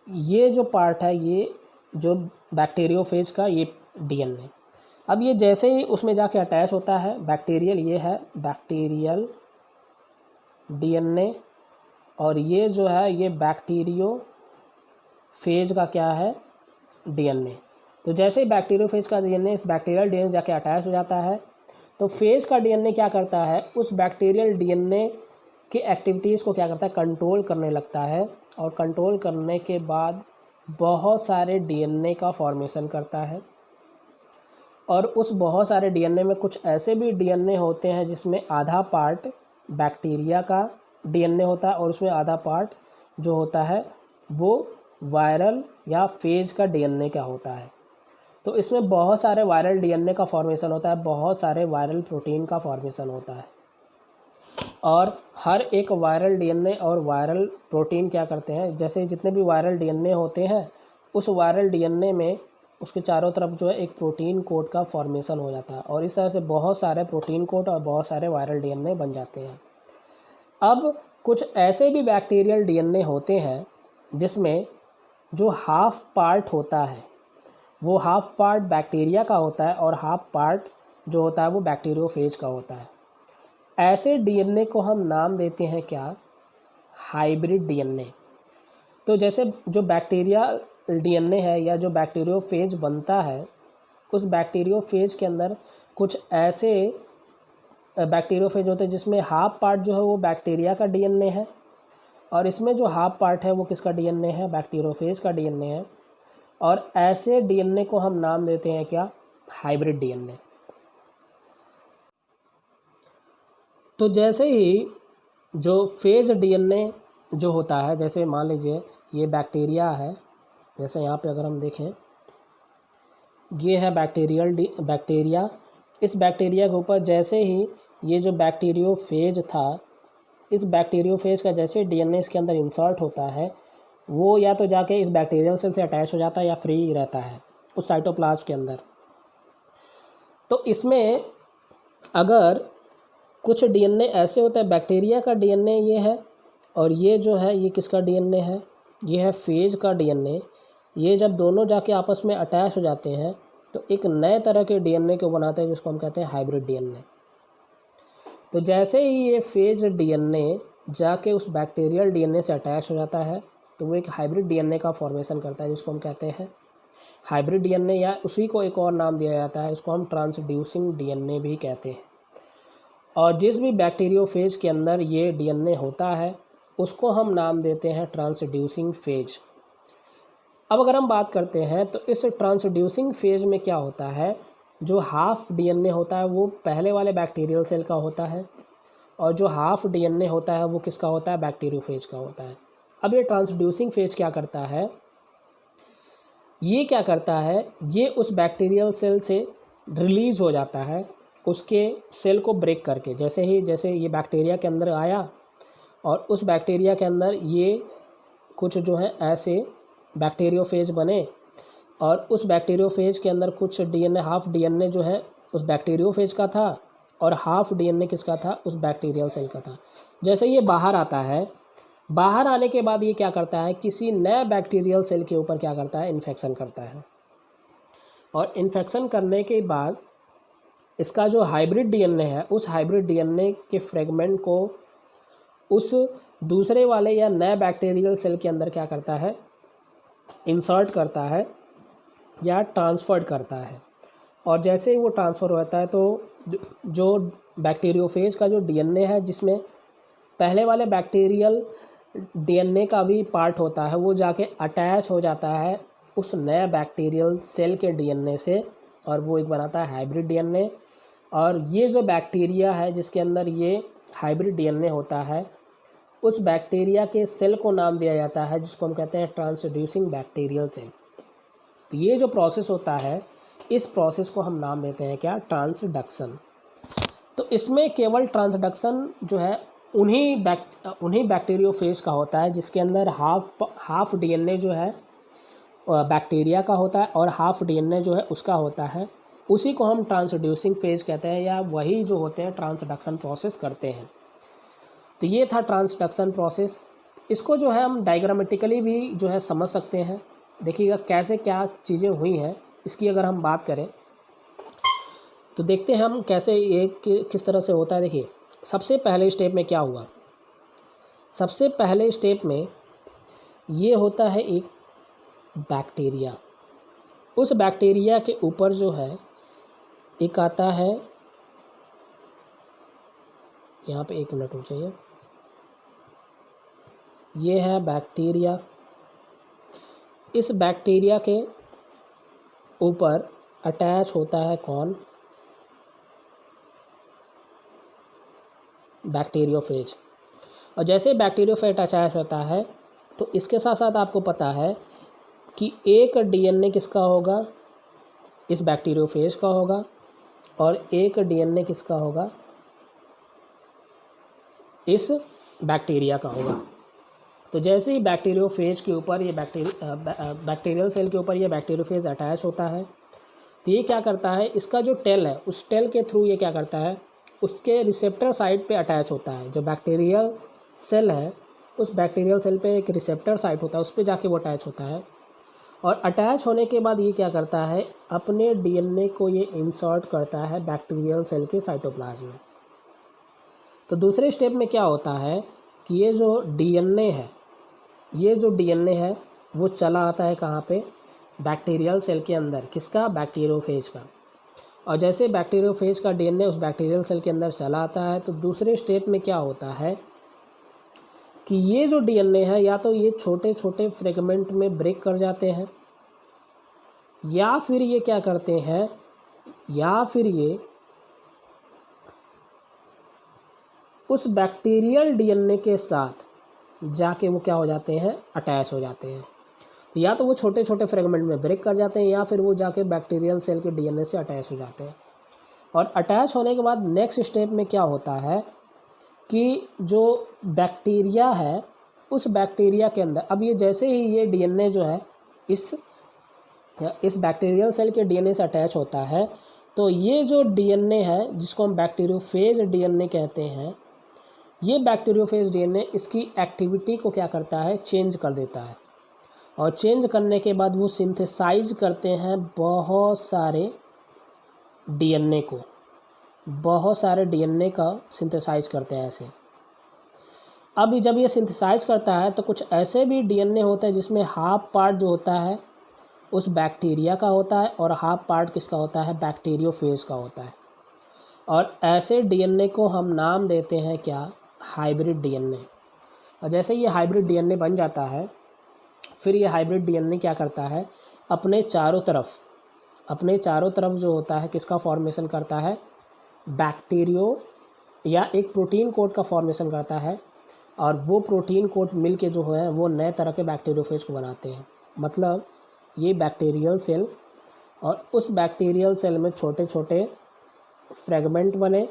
ये जो पार्ट है ये जो बैक्टीरियोफेज का ये डीएनए। अब ये जैसे ही उसमें जाके अटैच होता है बैक्टीरियल, ये है बैक्टीरियल डीएनए और ये जो है ये बैक्टीरियोफेज का क्या है, डीएनए। तो जैसे ही बैक्टीरियोफेज का डीएनए इस बैक्टीरियल डीएनए जाके अटैच हो जाता है तो फेज का डीएनए क्या करता है, उस बैक्टीरियल डीएनए की एक्टिविटीज़ को क्या करता है, कंट्रोल करने लगता है। और कंट्रोल करने के बाद बहुत सारे डीएनए का फॉर्मेशन करता है और उस बहुत सारे डीएनए में कुछ ऐसे भी डीएनए होते हैं जिसमें आधा पार्ट बैक्टीरिया का डीएनए होता है और उसमें आधा पार्ट जो होता है वो वायरल या फेज का डीएनए का होता है। तो इसमें बहुत सारे वायरल डीएनए का फॉर्मेशन होता है, बहुत सारे वायरल प्रोटीन का फॉर्मेशन होता है और हर एक वायरल डीएनए और वायरल प्रोटीन क्या करते हैं, जैसे जितने भी वायरल डीएनए होते हैं उस वायरल डीएनए में उसके चारों तरफ जो है एक प्रोटीन कोड का फॉर्मेशन हो जाता है और इस तरह से बहुत सारे प्रोटीन कोड और बहुत सारे वायरल डीएनए बन जाते हैं। अब कुछ ऐसे भी बैक्टीरियल डीएनए होते हैं जिसमें जो हाफ पार्ट होता है वो हाफ पार्ट बैक्टीरिया का होता है और हाफ पार्ट जो होता है वो बैक्टीरियोफेज का होता है। ऐसे डीएनए को हम नाम देते हैं क्या, हाइब्रिड डीएनए। तो जैसे जो बैक्टीरिया डीएनए है या जो बैक्टीरियोफेज बनता है उस बैक्टीरियोफेज के अंदर कुछ ऐसे बैक्टीरियोफेज होते हैं जिसमें हाफ पार्ट जो है वो बैक्टीरिया का डीएनए है और इसमें जो हाफ पार्ट है वो किसका डीएनए है, बैक्टीरियोफेज का डीएनए है। और ऐसे डीएनए को हम नाम देते हैं क्या, हाइब्रिड डीएनए। तो जैसे ही जो फेज डीएनए जो होता है, जैसे मान लीजिए ये बैक्टीरिया है, जैसे यहाँ पे अगर हम देखें ये है बैक्टीरिया। इस बैक्टीरिया के ऊपर जैसे ही ये जो बैक्टीरियोफेज था, इस बैक्टीरियोफेज का जैसे डीएनए इसके अंदर इंसर्ट होता है वो या तो जाके इस बैक्टीरियल सेल से अटैच हो जाता है या फ्री रहता है। उस साइटोप्लाज्म के अंदर। तो इसमें अगर कुछ डीएनए ऐसे होता है, बैक्टीरिया का डीएनए ये है, और ये जो है ये किसका डीएनए है, ये है फेज का डीएनए। ये जब दोनों जाके आपस में अटैच हो जाते हैं तो एक नए तरह के डीएनए को बनाते हैं, जिसको हम कहते हैं हाइब्रिड डीएनए। तो जैसे ही ये फेज डीएनए जाके उस बैक्टीरियल डीएनए से अटैच हो जाता है तो वो एक हाइब्रिड डीएनए का फॉर्मेशन करता है, जिसको हम कहते हैं हाइब्रिड डीएनए, या उसी को एक और नाम दिया जाता है, उसको हम ट्रांसड्यूसिंग डीएनए भी कहते हैं। और जिस भी बैक्टीरियोफेज के अंदर ये डीएनए होता है उसको हम नाम देते हैं ट्रांसड्यूसिंग फेज। अब अगर हम बात करते हैं तो इस ट्रांसड्यूसिंग फेज में क्या होता है, जो हाफ डीएनए होता है वो पहले वाले बैक्टीरियल सेल का होता है, और जो हाफ डीएनए होता है वो किसका होता है, बैक्टीरियोफेज का होता है। अब ये ट्रांसड्यूसिंग फेज क्या करता है, ये क्या करता है, ये उस बैक्टीरियल सेल से रिलीज़ हो जाता है उसके सेल को ब्रेक करके। जैसे ये बैक्टीरिया के अंदर आया और उस बैक्टीरिया के अंदर ये कुछ जो है ऐसे बैक्टीरियोफेज बने, और उस बैक्टीरियोफेज के अंदर कुछ डीएनए, हाफ डीएनए जो है उस बैक्टीरियोफेज का था और हाफ डीएनए किसका था, उस बैक्टीरियल सेल का था। जैसे ये बाहर आता है, बाहर आने के बाद ये क्या करता है, किसी नए बैक्टीरियल सेल के ऊपर क्या करता है, इन्फेक्शन करता है। और इन्फेक्शन करने के बाद इसका जो हाइब्रिड डीएनए है, उस हाइब्रिड डीएनए के फ्रेगमेंट को उस दूसरे वाले या नए बैक्टीरियल सेल के अंदर क्या करता है, इंसर्ट करता है या ट्रांसफ़र्ड करता है। और जैसे ही वो ट्रांसफ़र होता है तो जो बैक्टीरियोफेज का जो डीएनए है, जिसमें पहले वाले बैक्टीरियल डीएनए का भी पार्ट होता है, वो जाके अटैच हो जाता है उस नए बैक्टीरियल सेल के डीएनए से, और वो एक बनाता है हाइब्रिड डीएनए। और ये जो बैक्टीरिया है जिसके अंदर ये हाइब्रिड डीएनए होता है, उस बैक्टीरिया के सेल को नाम दिया जाता है, जिसको हम कहते हैं ट्रांसड्यूसिंग बैक्टीरियल सेल। तो ये जो प्रोसेस होता है, इस प्रोसेस को हम नाम देते हैं क्या, ट्रांसडक्शन। तो इसमें केवल ट्रांसडक्शन जो है उन्हीं बैक्टीरियोफेज का होता है जिसके अंदर हाफ डीएनए जो है बैक्टीरिया का होता है और हाफ डीएनए जो है उसका होता है। उसी को हम ट्रांसड्यूसिंग फेज कहते हैं, या वही जो होते हैं ट्रांसडक्शन प्रोसेस करते हैं। तो ये था ट्रांसडक्शन प्रोसेस। इसको जो है हम डायग्रामेटिकली भी जो है समझ सकते हैं। देखिएगा कैसे क्या चीज़ें हुई हैं, इसकी अगर हम बात करें तो देखते हैं हम कैसे ये किस तरह से होता है। देखिए सबसे पहले स्टेप में क्या हुआ, सबसे पहले स्टेप में ये होता है एक बैक्टीरिया। उस बैक्टीरिया के ऊपर जो है एक आता है, यहाँ पे 1 मिनट हो चाहिए, ये है बैक्टीरिया। इस बैक्टीरिया के ऊपर अटैच होता है कौन, बैक्टीरियोफेज। और जैसे बैक्टीरियोफेज अटैच होता है तो इसके साथ साथ आपको पता है कि एक डीएनए किसका होगा, इस बैक्टीरियोफेज का होगा, और एक डीएनए किसका होगा, इस बैक्टीरिया का होगा। तो जैसे ही बैक्टीरियोफेज के ऊपर ये बैक्टीरियल सेल के ऊपर ये बैक्टीरियोफेज अटैच होता है तो ये क्या करता है, इसका जो टेल है उस टेल के थ्रू ये क्या करता है, उसके रिसेप्टर साइट पे अटैच होता है। जो बैक्टीरियल सेल है उस बैक्टीरियल सेल पे एक रिसेप्टर साइट होता है, उस पर जाके वो अटैच होता है। और अटैच होने के बाद ये क्या करता है, अपने डीएनए को ये इंसर्ट करता है बैक्टीरियल सेल के साइटोप्लाज्म में। तो दूसरे स्टेप में क्या होता है कि ये जो डीएनए है वो चला आता है कहाँ पे, बैक्टीरियल सेल के अंदर, किसका, बैक्टीरियोफेज का। और जैसे बैक्टीरियोफेज का डीएनए उस बैक्टीरियल सेल के अंदर चला आता है तो दूसरे स्टेप में क्या होता है कि ये जो डीएनए है या तो ये छोटे छोटे फ्रेगमेंट में ब्रेक कर जाते हैं, या फिर ये क्या करते हैं, या फिर ये उस बैक्टीरियल डीएनए के साथ जाके वो क्या हो जाते हैं, अटैच हो जाते हैं। तो या तो वो छोटे छोटे फ्रेगमेंट में ब्रेक कर जाते हैं, या फिर वो जाके बैक्टीरियल सेल के डीएनए से अटैच हो जाते हैं। और अटैच होने के बाद नेक्स्ट स्टेप में क्या होता है कि जो बैक्टीरिया है उस बैक्टीरिया के अंदर, अब ये जैसे ही ये डीएनए जो है इस इस बैक्टीरियल सेल के डीएनए से अटैच होता है, तो ये जो डीएनए है जिसको हम बैक्टीरियोफेज डीएनए कहते हैं, ये बैक्टीरियोफेज डीएनए इसकी एक्टिविटी को क्या करता है, चेंज कर देता है। और चेंज करने के बाद वो सिंथेसाइज करते हैं बहुत सारे डीएनए को, बहुत सारे डीएनए का सिंथेसाइज करते हैं ऐसे। अब जब ये सिंथेसाइज करता है तो कुछ ऐसे भी डीएनए होते हैं जिसमें हाफ पार्ट जो होता है उस बैक्टीरिया का होता है और हाफ पार्ट किसका होता है, बैक्टीरियोफेज का होता है। और ऐसे डीएनए को हम नाम देते हैं क्या, हाइब्रिड डीएनए। और जैसे ये हाइब्रिड डीएनए बन जाता है, फिर ये हाइब्रिड डीएनए क्या करता है, अपने चारों तरफ जो होता है किसका फॉर्मेशन करता है, बैक्टीरियो या एक प्रोटीन कोट का फॉर्मेशन करता है। और वो प्रोटीन कोट मिल के जो है वो नए तरह के बैक्टीरियोफेज को बनाते हैं। मतलब ये बैक्टीरियल सेल, और उस बैक्टीरियल सेल में छोटे छोटे फ्रेगमेंट बने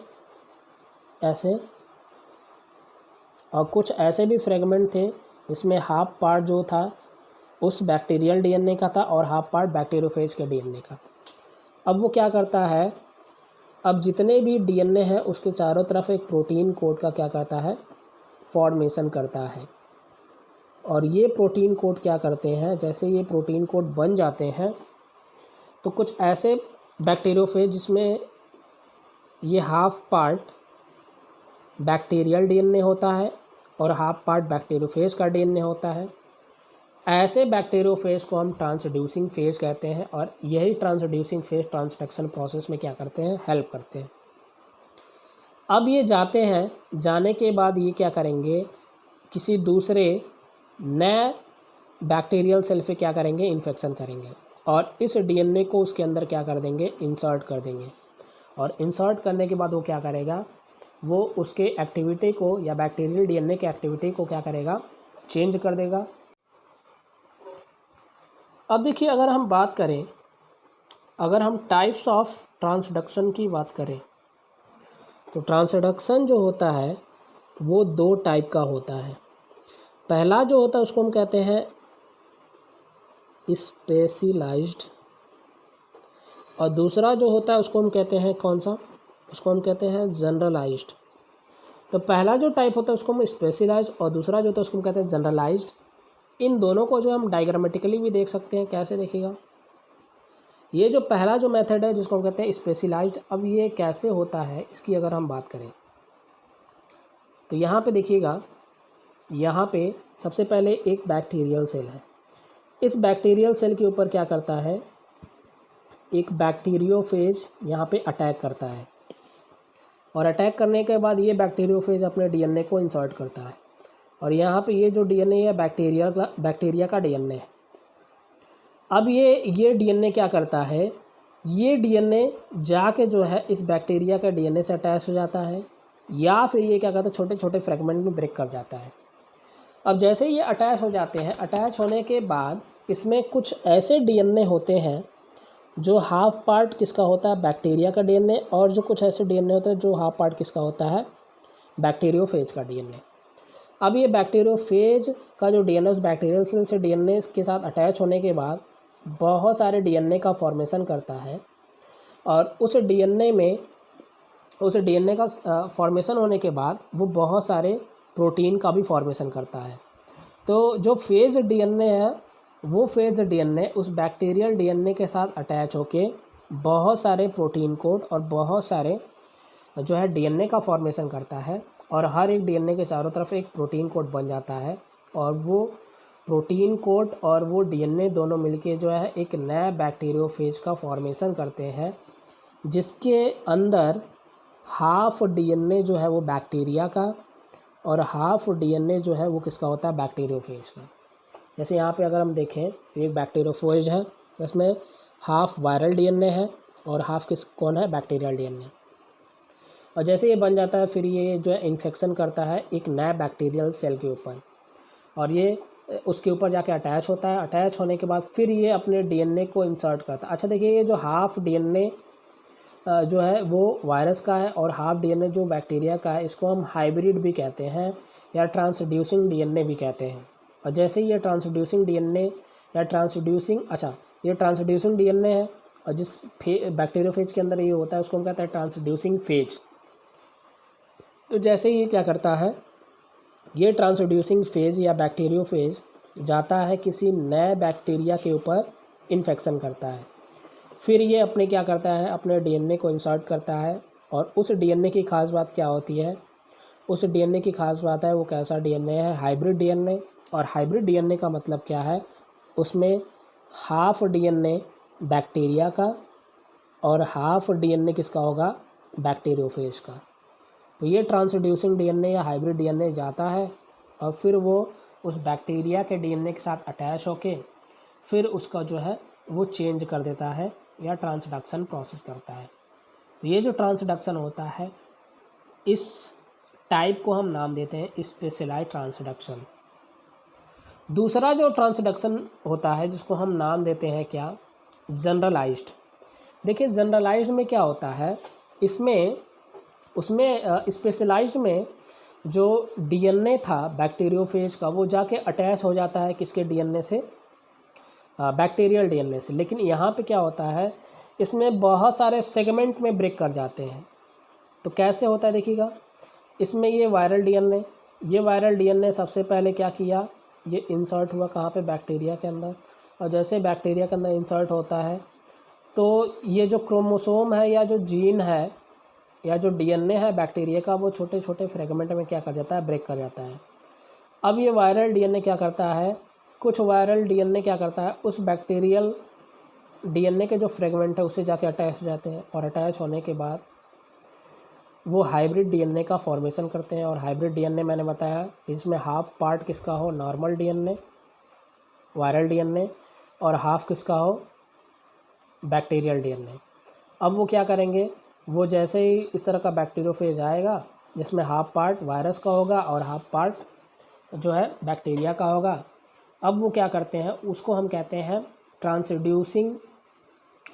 ऐसे, और कुछ ऐसे भी फ्रेगमेंट थे इसमें हाफ पार्ट जो था उस बैक्टीरियल डीएनए का था और हाफ पार्ट बैक्टीरियोफेज के डीएनए का। अब वो क्या करता है, अब जितने भी डीएनए हैं उसके चारों तरफ एक प्रोटीन कोट का क्या करता है, फॉर्मेशन करता है। और ये प्रोटीन कोट क्या करते हैं, जैसे ये प्रोटीन कोट बन जाते हैं तो कुछ ऐसे बैक्टीरियोफेज जिसमें ये हाफ पार्ट बैक्टीरियल डीएनए होता है और हाफ पार्ट बैक्टीरियोफेज का डीएनए होता है, ऐसे बैक्टीरियोफेज को हम ट्रांसड्यूसिंग फेज कहते हैं। और यही ट्रांसड्यूसिंग फेज ट्रांसडक्शन प्रोसेस में क्या करते हैं, हेल्प करते हैं। अब ये जाते हैं, जाने के बाद ये क्या करेंगे, किसी दूसरे नए बैक्टीरियल सेल पे क्या करेंगे, इन्फेक्शन करेंगे और इस डीएनए को उसके अंदर क्या कर देंगे, इंसर्ट कर देंगे। और इंसर्ट करने के बाद वो क्या करेगा, वो उसके एक्टिविटी को या बैक्टीरियल डीएनए के एक्टिविटी को क्या करेगा, चेंज कर देगा। अब देखिए, अगर हम बात करें, अगर हम टाइप्स ऑफ ट्रांसडक्शन की बात करें तो ट्रांसडक्शन जो होता है वो दो टाइप का होता है। पहला जो होता है उसको हम कहते हैं स्पेशलाइज्ड, और दूसरा जो होता है उसको हम कहते हैं कौन सा, उसको हम कहते हैं जनरलाइज्ड। तो पहला जो टाइप होता है उसको हम स्पेशलाइज्ड और दूसरा जो होता है उसको हम कहते हैं जनरलाइज्ड। इन दोनों को जो हम डायग्रामेटिकली भी देख सकते हैं, कैसे देखिएगा, ये जो पहला जो मेथड है जिसको हम कहते हैं स्पेशलाइज्ड, अब ये कैसे होता है इसकी अगर हम बात करें तो यहाँ पे देखिएगा, यहाँ पे सबसे पहले एक बैक्टीरियल सेल है। इस बैक्टीरियल सेल के ऊपर क्या करता है, एक बैक्टीरियोफेज यहाँ पे अटैक करता है। और अटैक करने के बाद ये बैक्टीरियोफेज अपने डीएनए को इंसर्ट करता है। और यहाँ पे ये जो डीएनए है बैक्टीरिया का डीएनए है। अब ये डीएनए क्या करता है, ये डीएनए जाके जो है इस बैक्टीरिया के डीएनए से अटैच हो जाता है, या फिर ये क्या करता है, छोटे छोटे फ्रेगमेंट में ब्रेक कर जाता है। अब जैसे ये अटैच हो जाते हैं, अटैच होने के बाद इसमें कुछ ऐसे डीएनए होते हैं जो हाफ पार्ट किसका होता है, बैक्टीरिया का डीएनए, और जो कुछ ऐसे डीएनए होते हैं जो हाफ पार्ट किसका होता है, बैक्टीरियोफेज का डीएनए। अब ये बैक्टीरियोफेज का जो डीएनए उस बैक्टीरियल सेल से डीएनए के साथ अटैच होने के बाद बहुत सारे डीएनए का फॉर्मेशन करता है। और उस डीएनए का फॉर्मेशन होने के बाद वो बहुत सारे प्रोटीन का भी फॉर्मेशन करता है। तो जो फेज डीएनए है वो फेज डीएनए उस बैक्टीरियल डीएनए के साथ अटैच होके बहुत सारे प्रोटीन कोड और बहुत सारे जो है डीएनए का फॉर्मेशन करता है। और हर एक डीएनए के चारों तरफ एक प्रोटीन कोड बन जाता है, और वो प्रोटीन कोड और वो डीएनए दोनों मिलके जो है एक नया बैक्टीरियोफेज का फॉर्मेशन करते हैं, जिसके अंदर हाफ डीएनए जो है वो बैक्टीरिया का और हाफ डीएनए जो है वो किसका होता है, बैक्टीरियोफेज का। जैसे यहाँ पे अगर हम देखें तो एक बैक्टीरियोफेज है, इसमें हाफ वायरल डीएनए है और हाफ कौन है, बैक्टीरियल डीएनए। और जैसे ये बन जाता है फिर ये जो है इन्फेक्शन करता है एक नया बैक्टीरियल सेल के ऊपर, और ये उसके ऊपर जाके अटैच होता है। अटैच होने के बाद फिर ये अपने डीएनए को इंसर्ट करता है। अच्छा देखिए, ये जो हाफ डीएनए जो है वो वायरस का है और हाफ डीएनए जो बैक्टीरिया का है, इसको हम हाइब्रिड भी कहते हैं या ट्रांसड्यूसिंग डीएनए भी कहते हैं। और जैसे ये ट्रांसड्यूसिंग डीएनए या ट्रांसड्यूसिंग, अच्छा ये ट्रांसड्यूसिंग डीएनए है, और जिस बैक्टीरियोफेज के अंदर ये होता है उसको हम कहते हैं ट्रांसड्यूसिंग फेज। तो जैसे ही ये क्या करता है, ये ट्रांसड्यूसिंग फेज या बैक्टीरियोफेज जाता है किसी नए बैक्टीरिया के ऊपर इन्फेक्शन करता है, फिर ये अपने क्या करता है, अपने डीएनए को इंसर्ट करता है। और उस डीएनए की खास बात क्या होती है, उस डीएनए की खास बात है वो कैसा डीएनए है, हाइब्रिड डीएनए। और हाइब्रिड डीएनए का मतलब क्या है, उसमें हाफ डीएनए बैक्टीरिया का और हाफ डीएनए किसका होगा, बैक्टीरियोफेज का। तो ये ट्रांसड्यूसिंग डीएनए या हाइब्रिड डीएनए जाता है और फिर वो उस बैक्टीरिया के डीएनए के साथ अटैच होके फिर उसका जो है वो चेंज कर देता है या ट्रांसडक्शन प्रोसेस करता है। तो ये जो ट्रांसडक्शन होता है, इस टाइप को हम नाम देते हैं स्पेशलाइज्ड ट्रांसडक्शन। दूसरा जो ट्रांसडक्शन होता है जिसको हम नाम देते हैं क्या, जनरलाइज्ड। देखिए जनरलाइज्ड में क्या होता है, उसमें स्पेशलाइज्ड में जो डीएनए था बैक्टीरियोफेज का वो जाके अटैच हो जाता है किसके डीएनए से, बैक्टीरियल डीएनए से। लेकिन यहाँ पे क्या होता है, इसमें बहुत सारे सेगमेंट में ब्रेक कर जाते हैं। तो कैसे होता है देखिएगा, इसमें ये वायरल डीएनए सबसे पहले क्या किया, ये इंसर्ट हुआ कहाँ पे, बैक्टीरिया के अंदर। और जैसे बैक्टीरिया के अंदर इंसर्ट होता है तो ये जो क्रोमोसोम है या जो जीन है या जो डीएनए है बैक्टीरिया का, वो छोटे छोटे फ्रेगमेंट में क्या कर जाता है, ब्रेक कर जाता है। अब ये वायरल डीएनए क्या करता है, कुछ वायरल डीएनए क्या करता है, उस बैक्टीरियल डीएनए के जो फ्रेगमेंट है उससे जाके अटैच हो जाते हैं, और अटैच होने के बाद वो हाइब्रिड डीएनए का फॉर्मेशन करते हैं। और हाइब्रिड डीएनए मैंने बताया इसमें हाफ पार्ट किसका हो, नॉर्मल डीएनए वायरल डीएनए, और हाफ किसका हो, बैक्टीरियल डीएनए। अब वो क्या करेंगे, वो जैसे ही इस तरह का बैक्टीरियोफेज आएगा जिसमें हाफ पार्ट वायरस का होगा और हाफ पार्ट जो है बैक्टीरिया का होगा, अब वो क्या करते हैं, उसको हम कहते हैं ट्रांसड्यूसिंग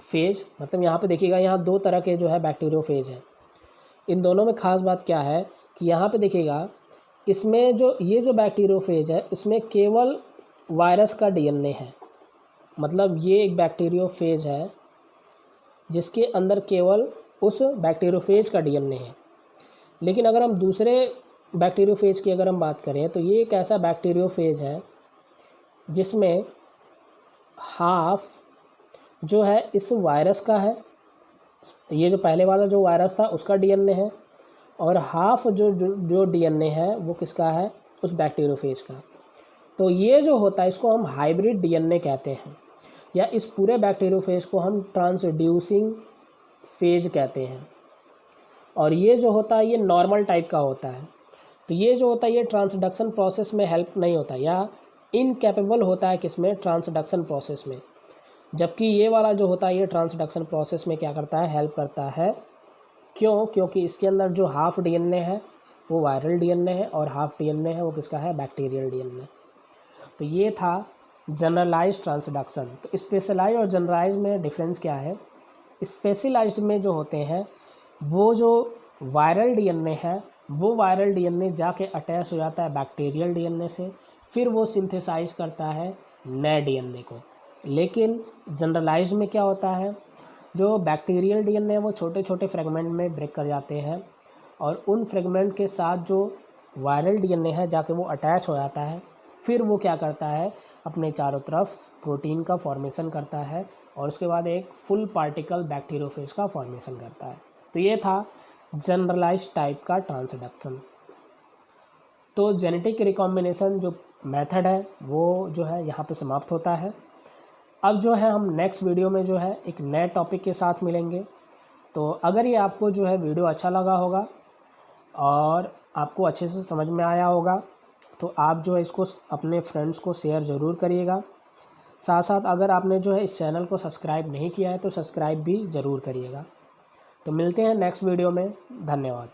फेज। मतलब यहाँ पे देखिएगा, यहाँ दो तरह के जो है बैक्टीरियोफेज हैं। इन दोनों में ख़ास बात क्या है कि यहाँ पे देखिएगा, इसमें जो ये जो बैक्टीरियोफेज है इसमें केवल वायरस का डीएनए है। मतलब ये एक बैक्टीरियोफेज है जिसके अंदर केवल उस बैक्टीरियोफेज का डीएनए है। लेकिन अगर हम दूसरे बैक्टीरियोफेज की अगर हम बात करें तो ये एक ऐसा बैक्टीरियोफेज है जिसमें हाफ जो है इस वायरस का है, ये जो पहले वाला जो वायरस था उसका डीएनए है, और हाफ जो डीएनए है वो किसका है, उस बैक्टीरियोफेज का। तो ये जो होता है इसको हम हाइब्रिड डीएनए कहते हैं, या इस पूरे बैक्टीरियोफेज को हम ट्रांसड्यूसिंग फेज कहते हैं। और ये जो होता है ये नॉर्मल टाइप का होता है। तो ये जो होता है ये ट्रांसडक्शन प्रोसेस में हेल्प नहीं होता या इनकैपेबल होता है किसमें, ट्रांसडक्शन प्रोसेस में। जबकि ये वाला जो होता है ये ट्रांसडक्शन प्रोसेस में क्या करता है, हेल्प करता है। क्यों, क्योंकि इसके अंदर जो हाफ डीएनए है वो वायरल डीएनए है और हाफ डीएनए है वो किसका है, बैक्टीरियल डीएनए। तो ये था जनरलाइज्ड ट्रांसडक्शन। तो स्पेशलाइज्ड और जनरलाइज्ड में डिफरेंस क्या है, स्पेशलाइज्ड में जो होते हैं वो जो वायरल डीएनए है वो वायरल डीएनए जाके अटैच हो जाता है बैक्टीरियल डीएनए से, फिर वो सिंथेसाइज करता है नए डीएनए को। लेकिन जनरलाइज्ड में क्या होता है, जो बैक्टीरियल डीएनए वो छोटे छोटे फ्रेगमेंट में ब्रेक कर जाते हैं और उन फ्रेगमेंट के साथ जो वायरल डीएनए है जाके वो अटैच हो जाता है, फिर वो क्या करता है, अपने चारों तरफ प्रोटीन का फॉर्मेशन करता है और उसके बाद एक फुल पार्टिकल बैक्टीरियोफेज का फॉर्मेशन करता है। तो ये था जनरलाइज्ड टाइप का ट्रांसडक्शन। तो जेनेटिक रिकॉम्बिनेशन जो मेथड है वो जो है यहाँ पे समाप्त होता है। अब जो है हम नेक्स्ट वीडियो में जो है एक नए टॉपिक के साथ मिलेंगे। तो अगर ये आपको जो है वीडियो अच्छा लगा होगा और आपको अच्छे से समझ में आया होगा तो आप जो है इसको अपने फ्रेंड्स को शेयर ज़रूर करिएगा। साथ साथ अगर आपने जो है इस चैनल को सब्सक्राइब नहीं किया है तो सब्सक्राइब भी ज़रूर करिएगा। तो मिलते हैं नेक्स्ट वीडियो में, धन्यवाद।